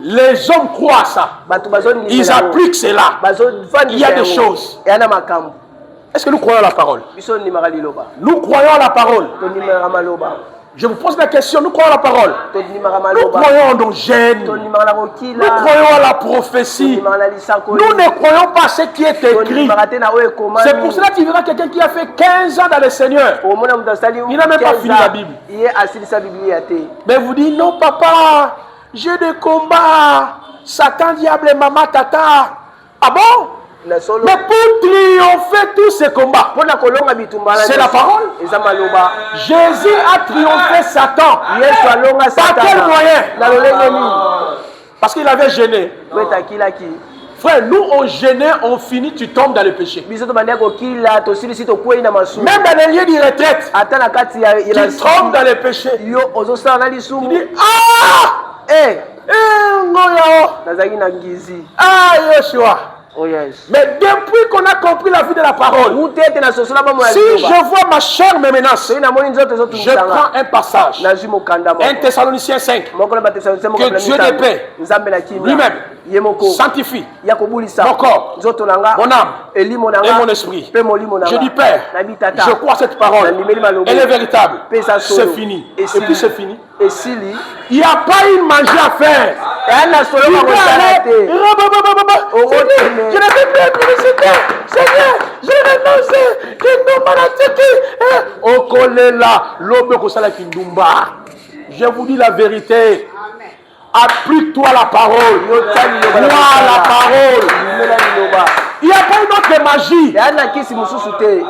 Les hommes croient à ça. Ils appliquent cela. Il y a des choses. Est-ce que nous croyons à la parole? Nous croyons à la parole. Je vous pose la question, nous croyons à la parole. Nous croyons en nos gènes. Nous croyons à la prophétie. Nous ne croyons pas à ce qui est écrit. C'est pour cela que tu verras quelqu'un qui a fait 15 ans dans le Seigneur. Il n'a même pas fini la Bible. Mais vous dites, non papa, j'ai des combats. Satan, diable, maman, tata. Ah bon? Mais pour triompher tous ces combats, c'est la parole. Jésus a triomphé Satan. Par quel moyen? Parce qu'il avait gêné. Frère, nous on gênait, on finit, tu tombes dans le péché. Même dans les lieux de retraite, tu tombes dans le péché. Tu dis, ah Yeshua. Oh yes. Mais depuis qu'on a compris la vie de la parole, si je vois ma chair me menace, je prends un passage. 1 Thessaloniciens 5. Que Dieu de paix lui-même sanctifie ya kobulisa mon corps, nzoto nanga mon âme elimo et nanga mon esprit. pe molimo nanga Je dis Père, nabi tata je crois cette parole, elle est véritable, c'est fini. Et puis c'est fini. esili Il n'y a pas une magie à faire. yana solo Je ba kosala te ne vais plus être publicité. Seigneur, je renonce. Kindumba na tiki. Okolela, lobe kosala kindumba. Je vous dis la vérité. Applique-toi la parole. Crois la parole. Il n'y a pas une autre magie. yana kisi mususu te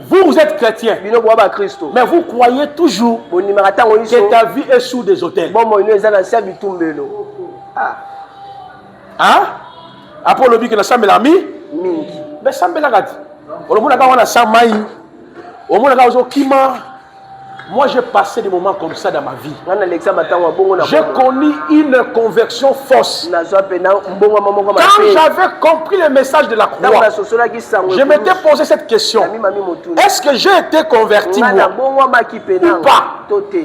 Vous êtes chrétien, bino bwa ba Kristo mais vous croyez toujours bonimaka tango que iso ta vie est sous des autels. bomo ino eza na sia bitumbelo Hein? Après le but que la chambre l'a mis, mingi mais ça me l'a dit. Au moment où on a Samaï, au moment où on a Kima, moi j'ai passé des moments comme ça dans ma vie. ngana lexa batango bongo na J'ai connu une conversion fausse. nazwa pena mbongo mamongo Quand mape j'avais compris le message de la tango croix, na sosola ki sango je m'étais posé cette question. mami mami motuna Est-ce que j'ai été converti ngana moi? bongo maki pena Ou pas? tote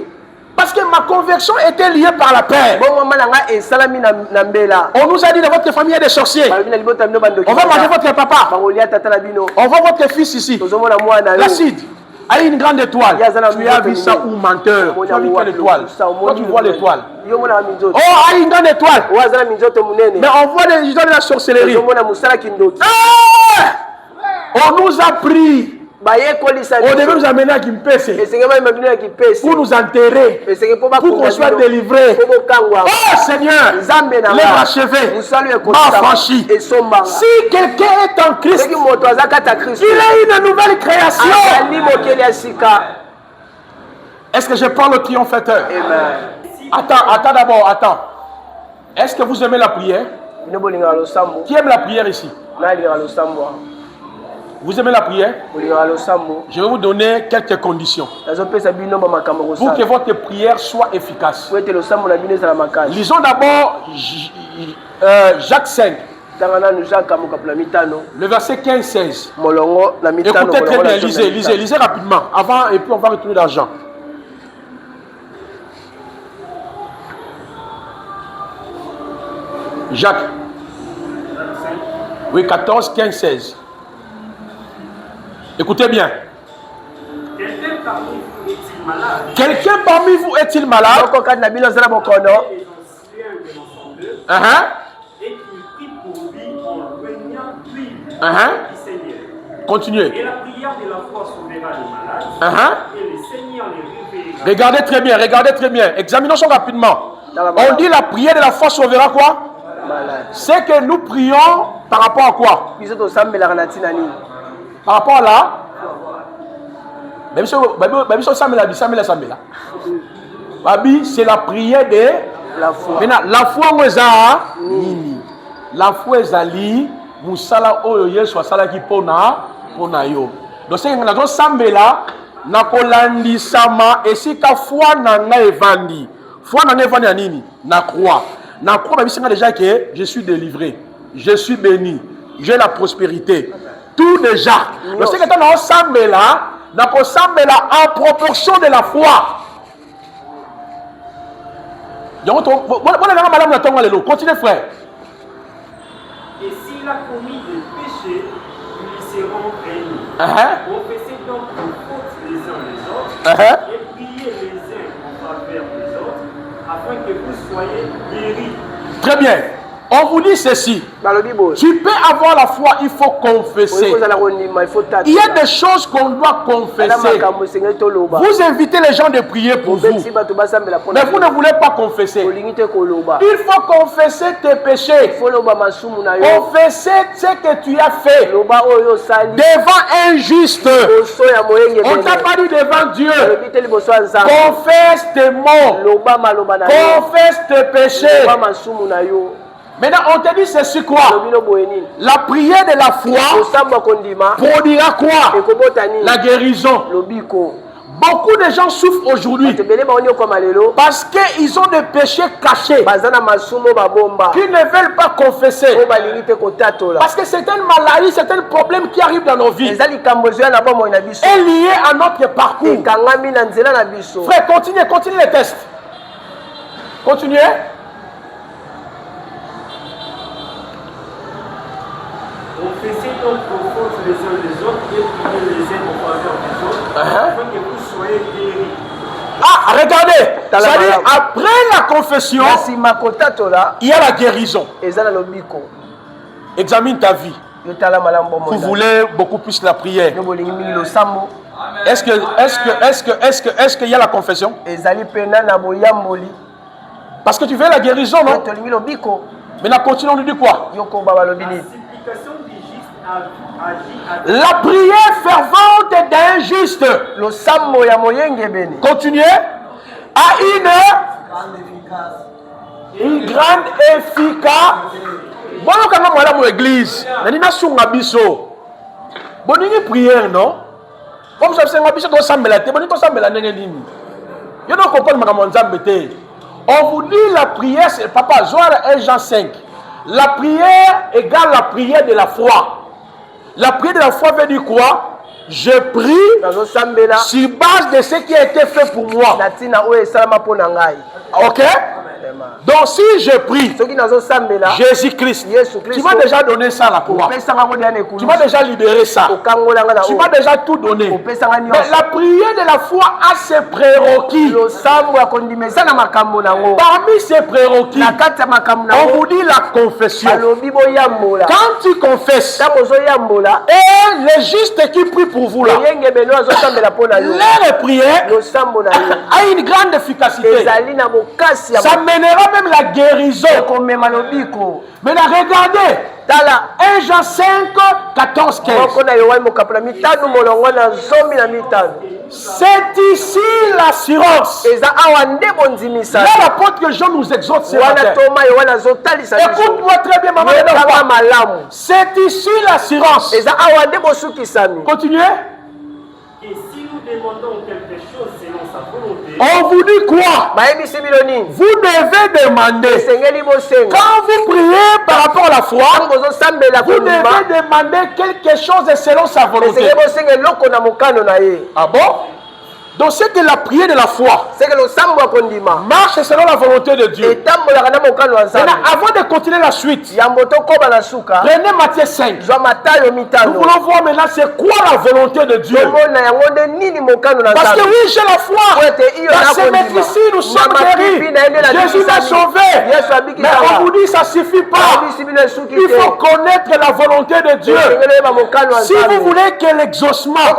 Parce que ma conversion était liée par la paix. bongo malanga esalami na mbela On nous a dit dans votre famille il y a des sorciers. balobi na libota bino bandoki On va manger votre papa. bangolia tata na bino On voit votre fils ici. tozomona mwana yo L'acide a une grande étoile. Tu as vu ça ou menteur? Tu as vu quelle étoile? Quand tu vois l'étoile. yo mona minzoto Oh, a une grande étoile. wazana minzoto munene Mais on voit les étoiles de la sorcellerie. tozomona musala kindoki On nous a pris. bayekolisa On devait nous amener à Kimpese esenge bayima bino ya kipesi pour nous enterrer, esenge mpo pour qu'on soit délivrés. po bokangwa Oh Seigneur, nzambe na les achevés, musalo m'a franchi. esombanga Si quelqu'un est en Christ, soki moto aza kati ya kristo il est une nouvelle création. azali mokeli ya sika Est-ce que je parle au triomphateur? amen Attends d'abord, attends. Est-ce que vous aimez la prière? bino bolingaka losambo Qui aime la prière ici? nalingaka losambo Vous aimez la prière? bolingaka losambo Je vais vous donner quelques conditions nazopesa bino bamakambo pour que kosala votre prière soit efficace. po ete losambo na bino ezala makasi Lisons d'abord Jacques 5, ntanga nanu jacques mokapula mitano le verset 15-16. molongo na mitano Écoutez très molongo na bien, zomi lisez, na lisez, mitano. lisez rapidement. Avant, et puis on va retourner l'argent. Jacques. Oui, 14, 15, 16. Écoutez bien. Quelqu'un parmi vous est-il malade? Quelqu'un parmi vous est-il malade? moko kati na bino aza na bokono Et j'en suis un de l'ensemble, Uh-huh. et qui prie pour lui en loignant l'huile Uh-huh. du Seigneur. Continuez. Et la prière de la foi sauvera les malades, Uh-huh. et le Seigneur les révélera. Regardez très bien. Examinons ça rapidement. On dit la prière de la foi sauvera quoi? malade C'est que nous prions par rapport à quoi? biso tosambelaka na ntina nini Par rapport à la. Babi, c'est la prière de. la foi Maintenant, la foi mweza nini? La foi ezali musala oyo Yesu asalaki pona yo. Donc c'est que nazo sambela na kolandisama esika foi na nga evandi. Foi na nga evandi ya nini? Na croix. Na croix babi singa déjà que je suis délivré. Je suis béni. J'ai la prospérité. Tout déjà. Donc c'est que na sambela na ko sambela en proportion de la foi. Continuez frère. Et s'il a commis des péchés, nous lui serons bénis. Confessez donc vos fautes les uns les autres, et priez les uns en faveur des autres, afin que vous soyez guéris. Très bien. On vous dit ceci. balobi boye Tu peux avoir la foi, il faut confesser. kozala kondima ifo tata Il y a des choses qu'on doit na confesser. makambo esengeli toloba Vous invitez les gens de prier pour vous. obetisi bato basambela mpona Mais vous ne voulez pas confesser. olingi te koloba Il faut confesser tes péchés. ifo loba masumu na yo Confesser ce que tu as fait loba oyo osali devant un juste. liboso ya moyenge On t'a pas dit devant Dieu. alobi te liboso ya nzambe Confesse tes mots. loba maloba na yo Confesse tes péchés. loba masumu na yo Maintenant, on te dit ceci quoi? alobi no boye nini La prière de la foi kosambo kondima produira quoi? ekobota nini La guérison. lobiko Beaucoup de gens souffrent aujourd'hui bato ebele baoni okoma lelo parce qu'ils ont des péchés cachés baza na masumu babomba qu'ils ne veulent pas confesser. oyo balingi te kotatola Parce que c'est une maladie, c'est un problème qui arrive dans nos vies. eza likambo ezoya na bomoi na biso Est lié à notre parcours. ekangami na nzela na biso Frère, continuez les tests. Continuez. Ah, regardez. C'est-à-dire, après la confession, il y a la guérison. Examine ta vie. Vous voulez beaucoup plus la prière. Est-ce qu'il y a la confession? Parce que tu veux la guérison, non? Maintenant, continuons, on nous dit quoi? La prière fervente d'un juste. Continuez. A une grande efficace. Bon, quand on va à l'église, on a sunga biso. Bon, il y a prière, non? Comme ça, c'est un biso qui s'embête. Bon, il s'embête la nengeni. Je ne comprends pas comment on s'embête. On vous dit la prière, c'est Papa, Zoar 1 Jean 5. La prière égale la prière de la foi. La prière de la foi veut dire quoi? Je prie sur base de ce qui a été fait pour moi. Ok? Donc si je prie Jésus-Christ, tu m'as déjà donné ça la croix. Tu m'as déjà libéré ça. Tu m'as déjà tout donné. Mais la prière de la foi a ses prérequis. Parmi ces prérequis, on vous dit la confession. Quand tu confesses, et les justes qui prient pour vous là, leur prière a une grande efficacité. Ça mènera même la guérison. Maintenant, regardez. 1 Jean 5, 14, 15. C'est ici l'assurance. Là, l'apôtre Jean nous exhorte ce matin. Écoute-moi très bien, maman. C'est ici l'assurance. Continuez. Et si nous demandons quelque chose selon sa volonté, on vous dit quoi? Vous devez demander. Quand vous priez par rapport à la foi, vous devez demander quelque chose selon sa volonté. Ah bon? Donc c'est que la prière de la foi marche selon la volonté de Dieu. Maintenant, avant de continuer la suite, prenez Matthieu 5. Nous voulons voir maintenant c'est quoi la volonté de Dieu. Parce que oui, j'ai la foi. Dans ce maître ici, nous sommes guéris. Jésus a sauvé. Mais on vous dit ça ne suffit pas. Il faut connaître la volonté de Dieu. Si vous voulez que l'exaucement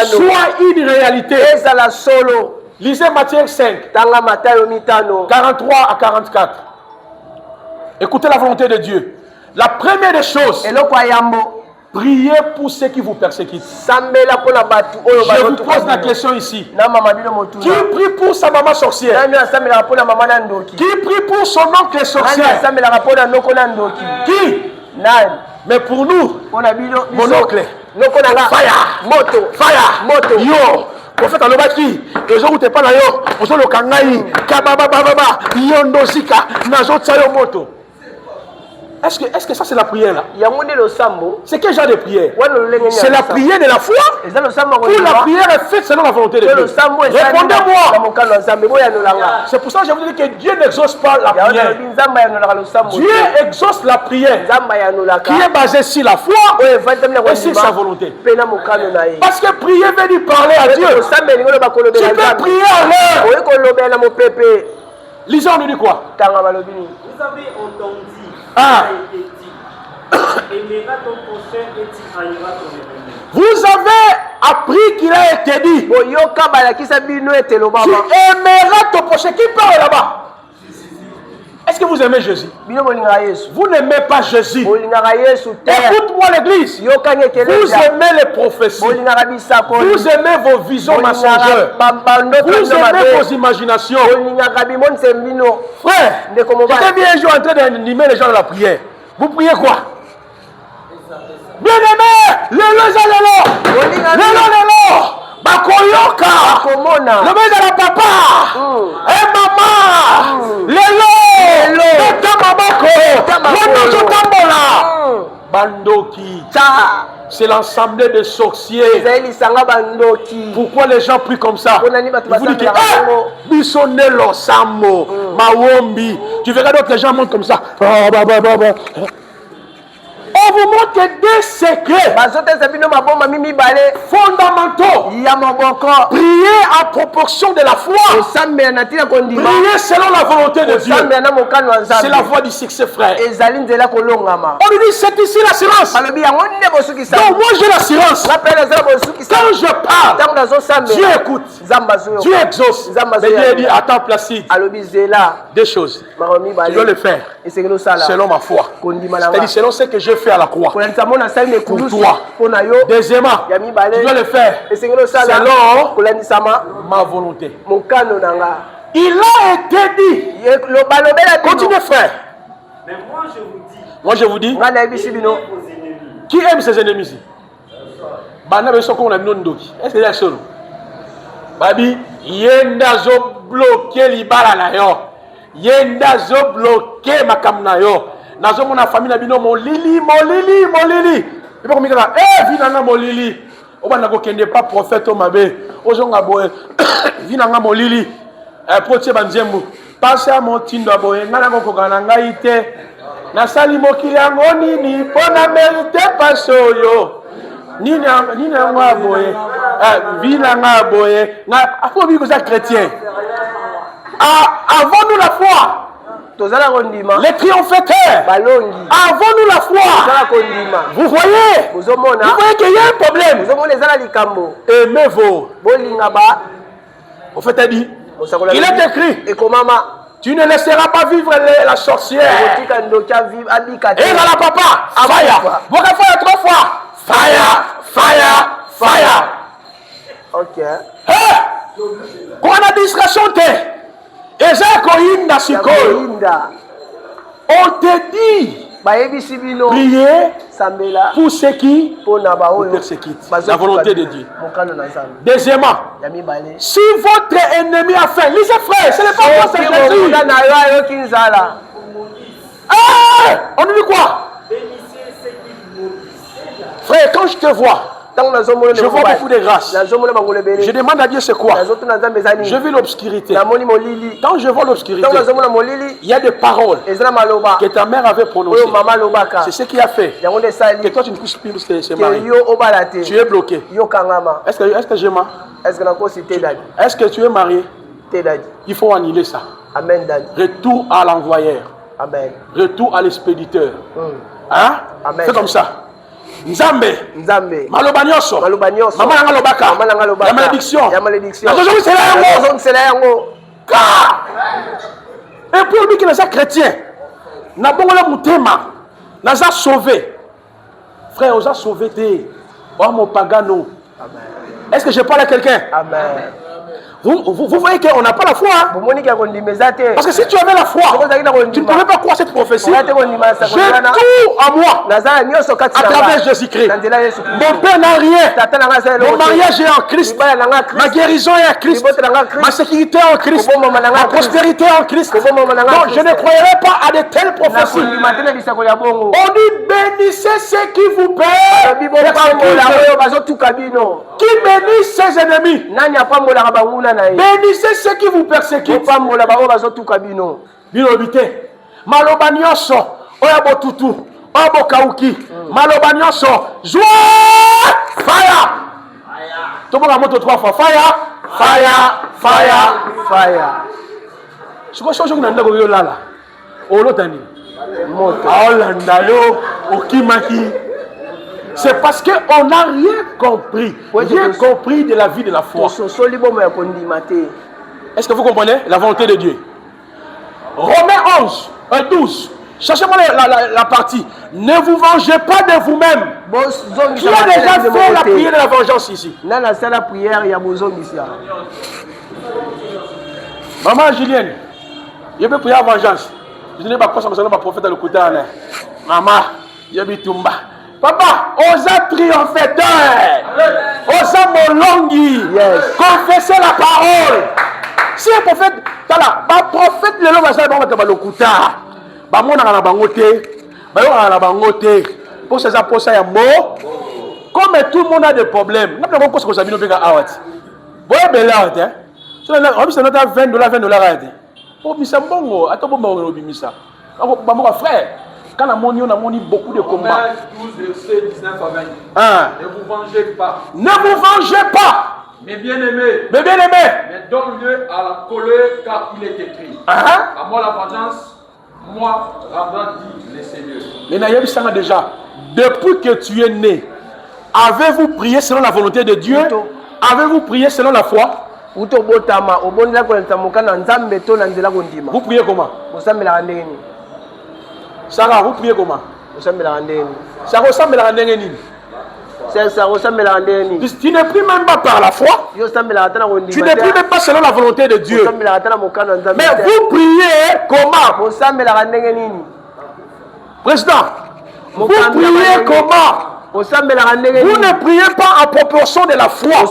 soit une réalité, lisez Matthieu 5, 43 à 44. Écoutez la volonté de Dieu. La première des choses, priez pour ceux qui vous persécutent. Je vous pose la question ici. Qui prie pour sa maman sorcière? Qui prie pour son oncle sorcier? Qui? Mais pour nous, mon oncle, fire, yo. Prophète alobaki ezo utepa na yo ozo lokangai kababa yondo sika nazo tsayo moto. Est-ce que ça c'est la prière là? C'est quel genre de prière? C'est la prière de la foi ou la prière est faite selon la volonté de Dieu? Répondez-moi. C'est pour ça que je vous dis que Dieu n'exauce pas la prière. Dieu exauce la prière qui est basée sur la foi et sur sa volonté. Parce que prier veut dire parler à Dieu. Tu peux prier à l'heure. Lisons, on nous dit quoi? vous avez entendu. Vous avez appris qu'il a été dit. Tu aimeras ton prochain. Qui parle là-bas? Est-ce que vous aimez Jésus? Vous n'aimez pas Jésus. Écoute-moi l'église. Vous aimez les prophéties. Vous aimez vos visions mensongères. Vous aimez vos imaginations. Frère, j'étais bien un jour en train d'animer les gens de la prière. Vous priez quoi? Bien aimé, Lélo, Bakoyoka, le mec de la papa, et maman, Lélo, Bandoki, c'est l'ensemble de sorciers. Pourquoi les gens prient comme ça? Ils vous disent que Bisonelo Samo, Mawombi. Tu verras d'autres gens montent comme ça. On vous montre des secrets fondamentaux. Priez en proportion de la foi. Priez selon la volonté de Dieu. C'est la voie du succès, frère. On lui dit, c'est ici l'assurance. Donc moi j'ai l'assurance. Quand je parle, Dieu écoute. Dieu exauce. Mais Dieu dit, attends Placide. Des choses. Je dois le faire selon ma foi. C'est-à-dire selon ce que je fais à la croix. Pour toi. Deuxièmement, je dois le faire selon ma volonté. Il a été dit. Continuez, frère. Mais moi je vous dis, Qui aime ses ennemis ici? Est-ce que c'est ça? Babi, yenda zo bloqué libala na yo. Yenda zo bloqué makam na yo. Nazo mona famille na bino molili. Il faut dire vinanga molili. Obana ko kende pas prophète o mabe. Ozonga boye. Vinanga molili. Protie banzembu. Passe à mon tindo boye ngana ko kokana ngai te. Na sali mokili yango nini pona mérite passe yo. Nini ngwa boye. Vinanga boye. Na afo bi ko ça chrétien. Avons-nous la foi? Les triomphateurs. Avons-nous la foi? Vous voyez qu'il y a un problème. Aimez-vous. Au fait, il dit, il est écrit, tu ne laisseras pas vivre la sorcière. Et là, la papa, fire. Vous avez fait 3 fois. Fire. Ok. Quand on a distraction, on te dit prier pour ceux qui vous persécutent. La volonté de Dieu. Deuxièmement, si votre ennemi a faim, lisez frère, ce n'est pas moi, c'est Jésus. On dit quoi? Frère, quand je te vois, je vois beaucoup de grâce. Je demande à Dieu c'est quoi? Je vis l'obscurité. Quand je vois l'obscurité, il y a des paroles que ta mère avait prononcées. C'est ce qui a fait que toi tu ne puisses plus se marier. Tu es bloqué. Est-ce que je mens? Est-ce que tu es marié? Il faut annuler ça. Retour à l'envoyeur. Retour à l'expéditeur. Hein? C'est comme ça. Nzambe maloba nyonso mama nanga lobaka ya malédiction et pour lui qui est chrétien na bongola mutema naza sauvé frère oza sauvé te o mo pagano. Est-ce que je parle à quelqu'un? Amen. Vous voyez qu'on n'a pas la foi. Parce que si tu avais la foi, tu ne pouvais pas croire cette prophétie. J'ai tout à moi à travers Jésus-Christ. Mon père n'a rien. Mon mariage est en Christ. Ma guérison est en Christ. Ma sécurité est en Christ. Ma prospérité est en Christ. Donc je ne croirais pas à de telles prophéties. On dit bénissez ceux qui vous paient. Qui bénissent ses ennemis. Bénissez ceux qui vous persécutent. Bilobité. Maloba nyonso. Oyabo tutu. Oyabo kauki. Maloba nyonso. Joie. Fire. Tout le monde a monté 3 fois. Fire. Je crois que je suis là. Olotani. Olandayo. Okimaki. C'est parce qu'on n'a rien compris. Rien compris de la vie de la foi. Est-ce que vous comprenez la volonté de Dieu? Romains 11, 12. Cherchez-moi la partie. Ne vous vengez pas de vous-même. Qui a déjà fait la prière de la vengeance ici? Maman Julienne, je peux prier la vengeance. Je n'ai pas quoi ça me prophète à le côté. Maman, je vais tomber. Papa, osa triomphateur, osa molongi, confessez la parole. Si un prophète, prophète le long va savoir le kuta, ba mona na bangote, ba yo na bangote. Pour ces apôtres ya mot, comme tout le monde a des problèmes. N'a pas encore ce que ça vient de faire awat. Boye bela hein. So na on bisa nota $20 hein. Oh misa mbongo, ato bomba on obimisa. Ba mo frère. Quand on a beaucoup de combats. Romains 12, verset 19 à 20. Ne vous vengez pas. Ne vous vengez pas. Mais bien aimé. Mais bien aimé. Mais donne lieu à la colère car il est écrit. À moi la vengeance, moi rendra dit le Seigneur. Mais Naïm Sanga déjà, depuis que tu es né, avez-vous prié selon la volonté de Dieu? Avez-vous prié selon la foi? Vous priez comment? Sarah, vous priez comment? Ça ressemble à un tu ne pries même pas par la foi. Tu ne pries même pas selon la volonté de Dieu. Mais vous priez comment? Président, vous priez comment? Vous ne priez pas en proportion de la foi.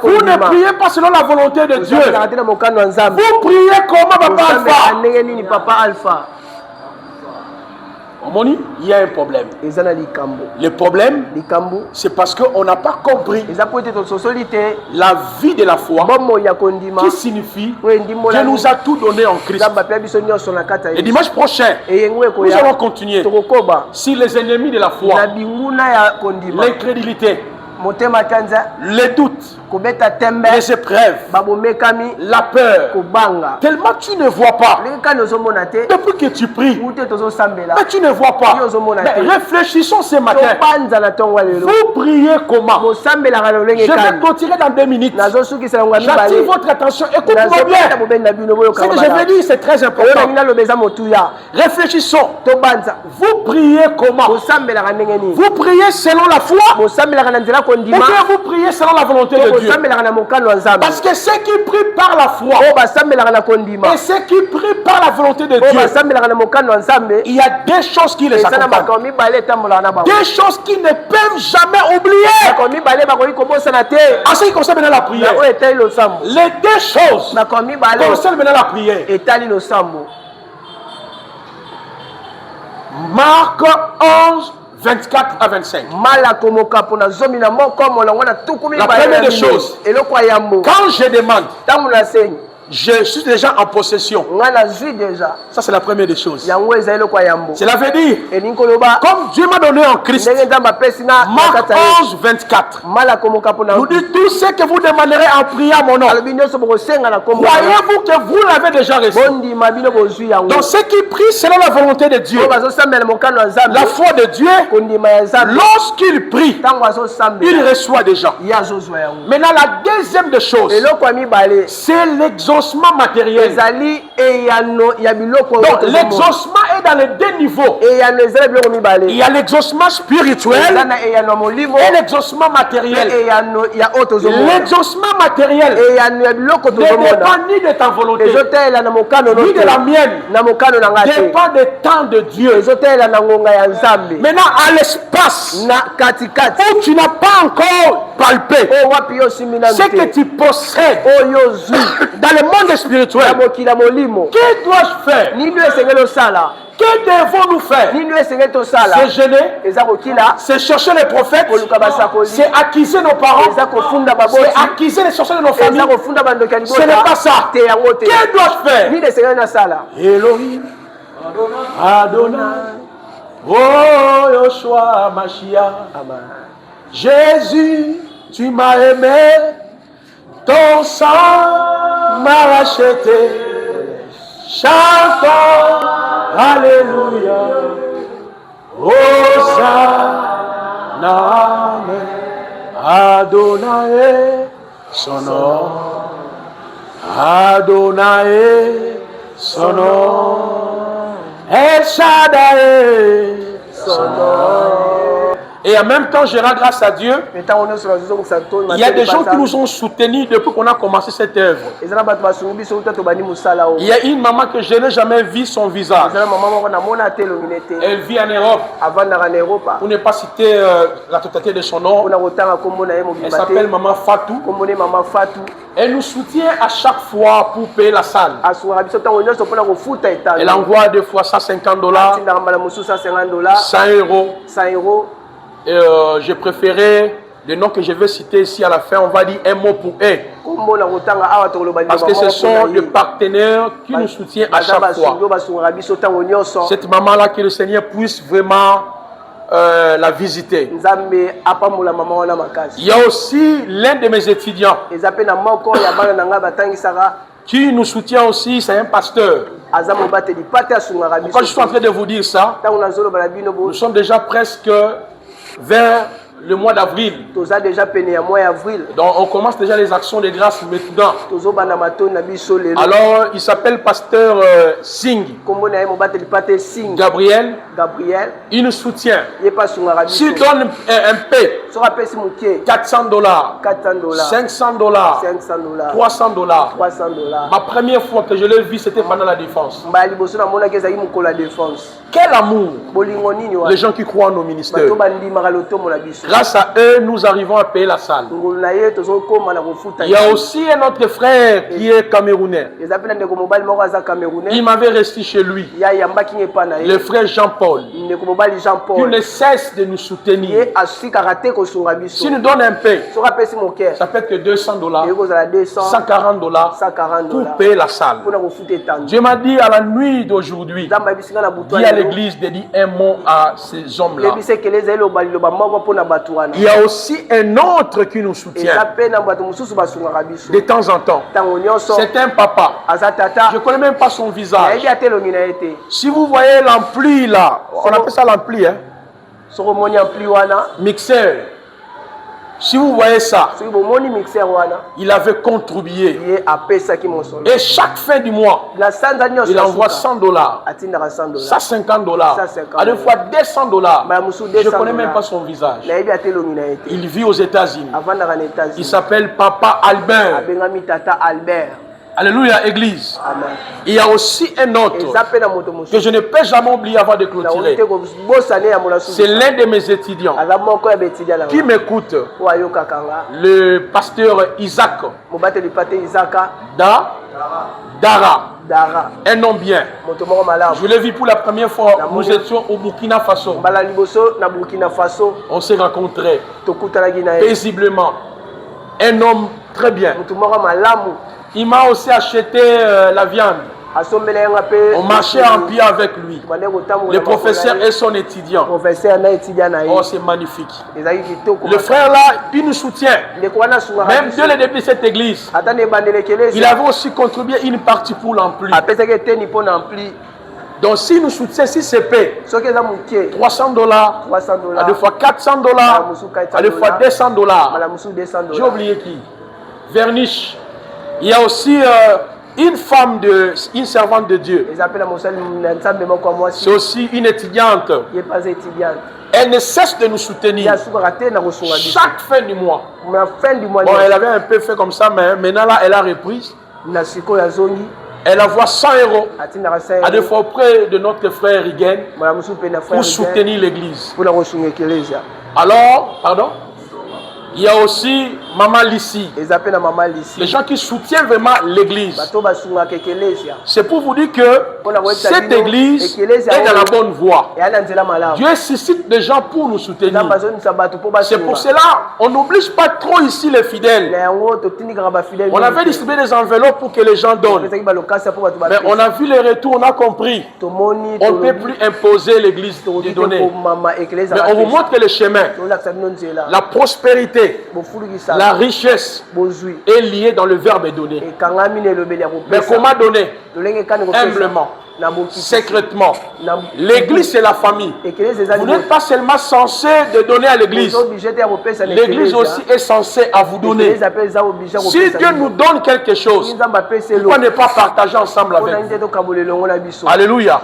Vous ne priez pas selon la volonté de Dieu. Vous priez comment, Papa Alpha? Il y a un problème. Le problème, c'est parce qu'on n'a pas compris la vie de la foi qui signifie Dieu nous a tout donné en Christ. Et dimanche prochain, nous allons continuer sur les ennemis de la foi, l'incrédulité, les doutes, les épreuves, la peur. Tellement tu ne vois pas. Depuis que tu pries, mais tu ne vois pas. Mais réfléchissons ce matin. Vous priez comment? Je vais continuer dans 2 minutes. J'attire votre attention. Écoute-moi bien. Ce que je vais dire, c'est très important. Réfléchissons. Vous priez comment? Vous priez selon la foi ou bien vous priez selon la volonté de Dieu? Parce que ceux qui prient par la foi et ceux qui prient par la volonté de Dieu, il y a des choses qui les accompagnent. Des choses qui ne peuvent jamais oublier. En ce qui concerne maintenant la prière, les 2 choses concernent maintenant la prière. Marc 11, 24 à 25. La première des choses, quand je demande, je suis déjà en possession. Ça, c'est la première des choses. Cela veut dire, comme Dieu m'a donné en Christ, Marc 11, 24, nous dit tout ce que vous demanderez en priant mon nom. Croyez-vous que vous l'avez déjà reçu? Donc, ceux qui prient selon la volonté de Dieu, la foi de Dieu, lorsqu'il prie, il reçoit déjà. Maintenant, la deuxième des choses, c'est l'exaucement matériel. Donc l'exaucement est dans les 2 niveaux. Il y a l'exaucement spirituel et l'exaucement matériel. L'exaucement matériel ne dépend ni de ta volonté ni de la mienne, dépend du temps de Dieu. Maintenant à l'espace où tu n'as pas encore palpé ce que tu possèdes dans le monde spirituel, que dois-je faire? Que devons-nous faire? C'est jeûner, c'est chercher les prophètes, c'est acquiser nos parents, c'est acquiser les sorciers de nos familles. Ce n'est pas ça. Que dois-je faire? Elohim, Adonai, oh Yoshua Mashiach, Jésus, tu m'as aimé, ton sang m'a racheté. Chantons, alléluia, Hosanna, Adonai, son nom, Adonai, son nom, El Shaddai, son nom. Et en même temps, je rends grâce à Dieu. Il y a des gens qui nous ont soutenus depuis qu'on a commencé cette œuvre. Il y a une maman que je n'ai jamais vu son visage. Elle vit en Europe. Pour ne pas citer la totalité de son nom, elle s'appelle Maman Fatou. Elle nous soutient à chaque fois pour payer la salle. Elle envoie des fois $150, 100 €. Et j'ai préféré Le nom que je vais citer ici à la fin, on va dire un mot pour eux. Parce que ce sont les partenaires qui nous soutiennent à chaque fois. Cette maman-là, que le Seigneur puisse vraiment la visiter. Il y a aussi l'un de mes étudiants qui nous soutient aussi, c'est un pasteur. Pourquoi je suis en train de vous dire ça? Nous sommes déjà presque vers le mois d'avril. Donc on commence déjà les actions de grâce maintenant. Alors il s'appelle pasteur Singh. Gabriel. Il nous soutient. S'il donne un paix, $400, $500, $300. Ma première fois que je l'ai vu, c'était pendant la défense. Quel amour! Les gens qui croient en nos ministères. Grâce à eux, nous arrivons à payer la salle. Il y a aussi un autre frère qui est camerounais. Il m'avait resté chez lui. Le frère Jean-Paul. Il ne cesse de nous soutenir. Si nous donne un pain, ça peut être $200, $140 pour payer la salle. Dieu m'a dit à la nuit d'aujourd'hui, dis à l'église de dire un mot à ces hommes-là. Il y a aussi un autre qui nous soutient de temps en temps. C'est un papa. Je ne connais même pas son visage. Si vous voyez l'ampli là, on appelle ça l'ampli, hein? Mixeur. Si vous voyez ça, il avait contribué. Et chaque fin du mois, il envoie $100, ça $50, à deux fois $200. Je ne connais même pas son visage. Il vit aux États-Unis. Il s'appelle Papa Albert. Alléluia, église. Amen. Il y a aussi un autre que je ne peux jamais oublier avant de clôturer. C'est l'un de mes étudiants qui m'écoute. Le pasteur Isaac Dara. Un homme bien. Je l'ai vu pour la première fois. Nous étions au Burkina Faso. On s'est rencontrés paisiblement. Un homme très bien. Il m'a aussi acheté la viande. On marchait en pied avec lui. Le professeur et son étudiant. Oh, c'est magnifique. Le frère là, il nous soutient. Même dès le début de cette église, il avait aussi contribué une partie pour l'ampli. Donc si nous soutient, si c'est paix, $300, à deux fois $400, à deux fois $200. J'ai oublié qui? Verniche. Il y a aussi une femme, une servante de Dieu. C'est aussi une étudiante. Elle ne cesse de nous soutenir. Chaque fin du mois. Bon, elle avait un peu fait comme ça, mais maintenant là, elle a repris. Elle envoie €100 à deux fois auprès de notre frère Rigen pour soutenir l'église. Alors, pardon? Il y a aussi Maman Lissi. Les gens qui soutiennent vraiment l'église. C'est pour vous dire que cette église est dans la bonne voie. Dieu suscite des gens pour nous soutenir. C'est pour cela on n'oblige pas trop ici les fidèles. On avait distribué des enveloppes pour que les gens donnent. Mais on a vu les retours, on a compris. On ne peut plus imposer l'église de donner. Mais on vous montre que le chemin, la prospérité, la richesse est liée dans le verbe donner. Mais comment donner? Humblement, secrètement. L'église c'est la famille. Vous n'êtes pas seulement censé de donner à l'église. L'église aussi est censée à vous donner. Si Dieu nous donne quelque chose, pourquoi ne pas partager ensemble avec vous? Alléluia.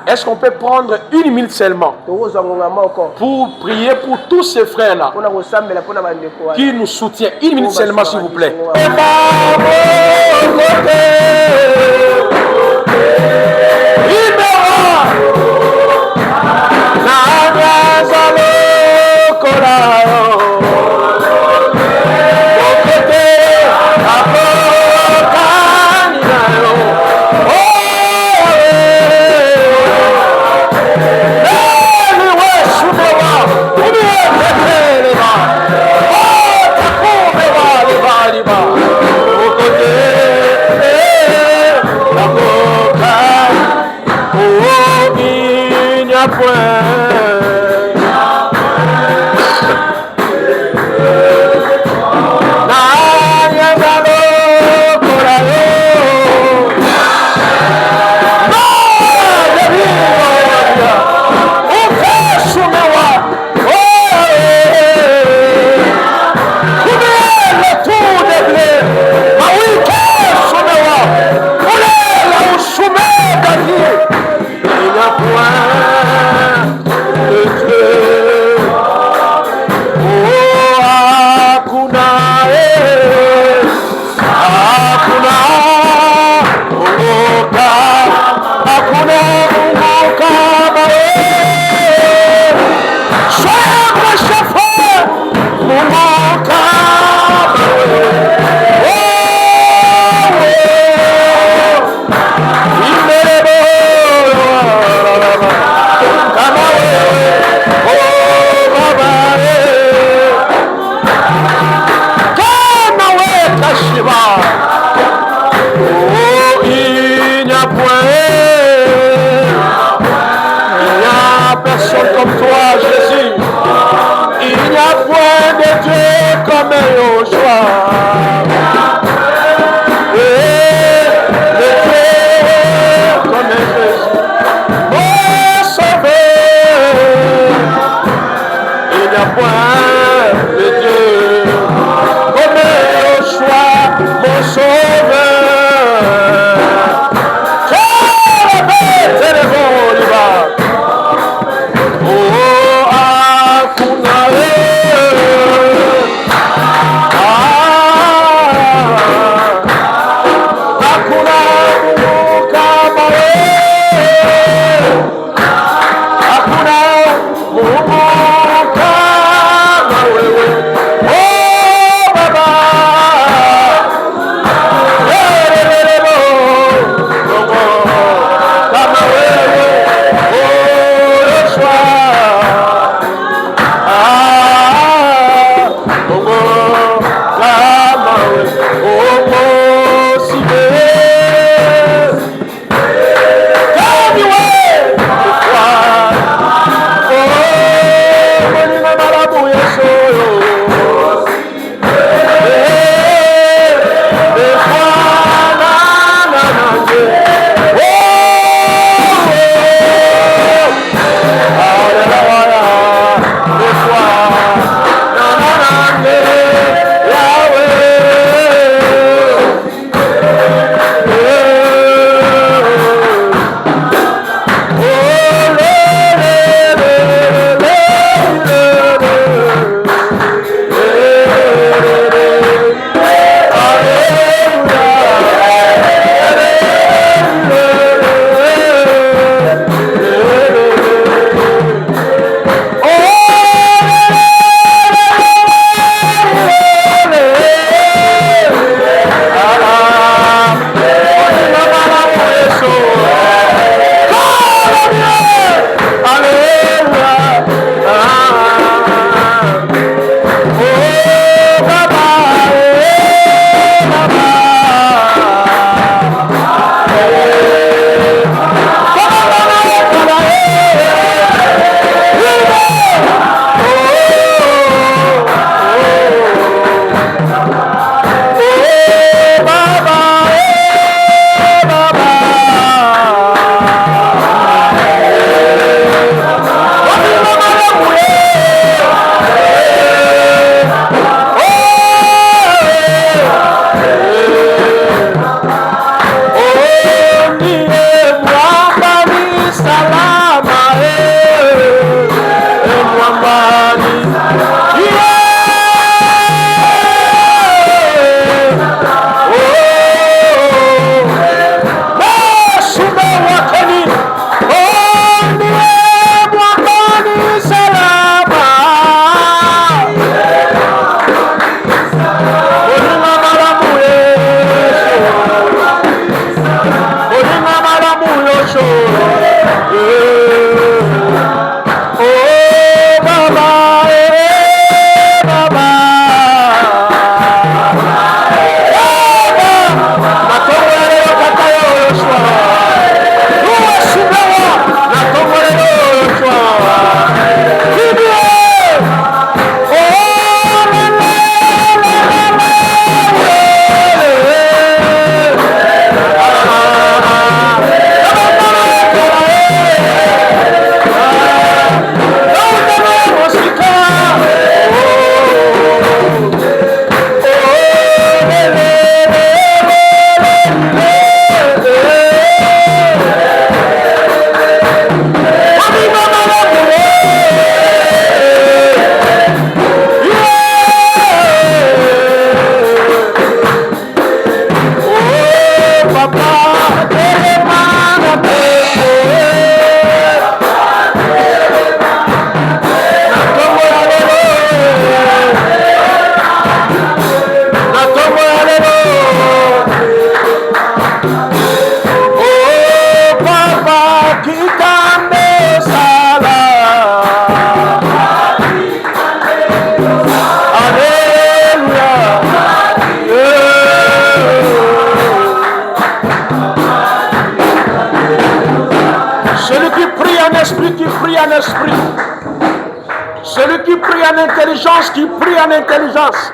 Est-ce qu'on peut prendre une minute seulement pour prier pour tous ces frères-là qui nous soutiennent? Une minute seulement s'il vous plaît. Oh! Oh, il n'y a personne comme toi, Jésus. Il n'y a point de Dieu comme Yoshua. De Dieu comme Jésus. Mon sauveur. Il n'y a point de Dieu comme Yoshua, mon sauveur. C'est le bon, oh, Akunae, en esprit qui prie en esprit. Celui qui prie en intelligence, qui prie en intelligence.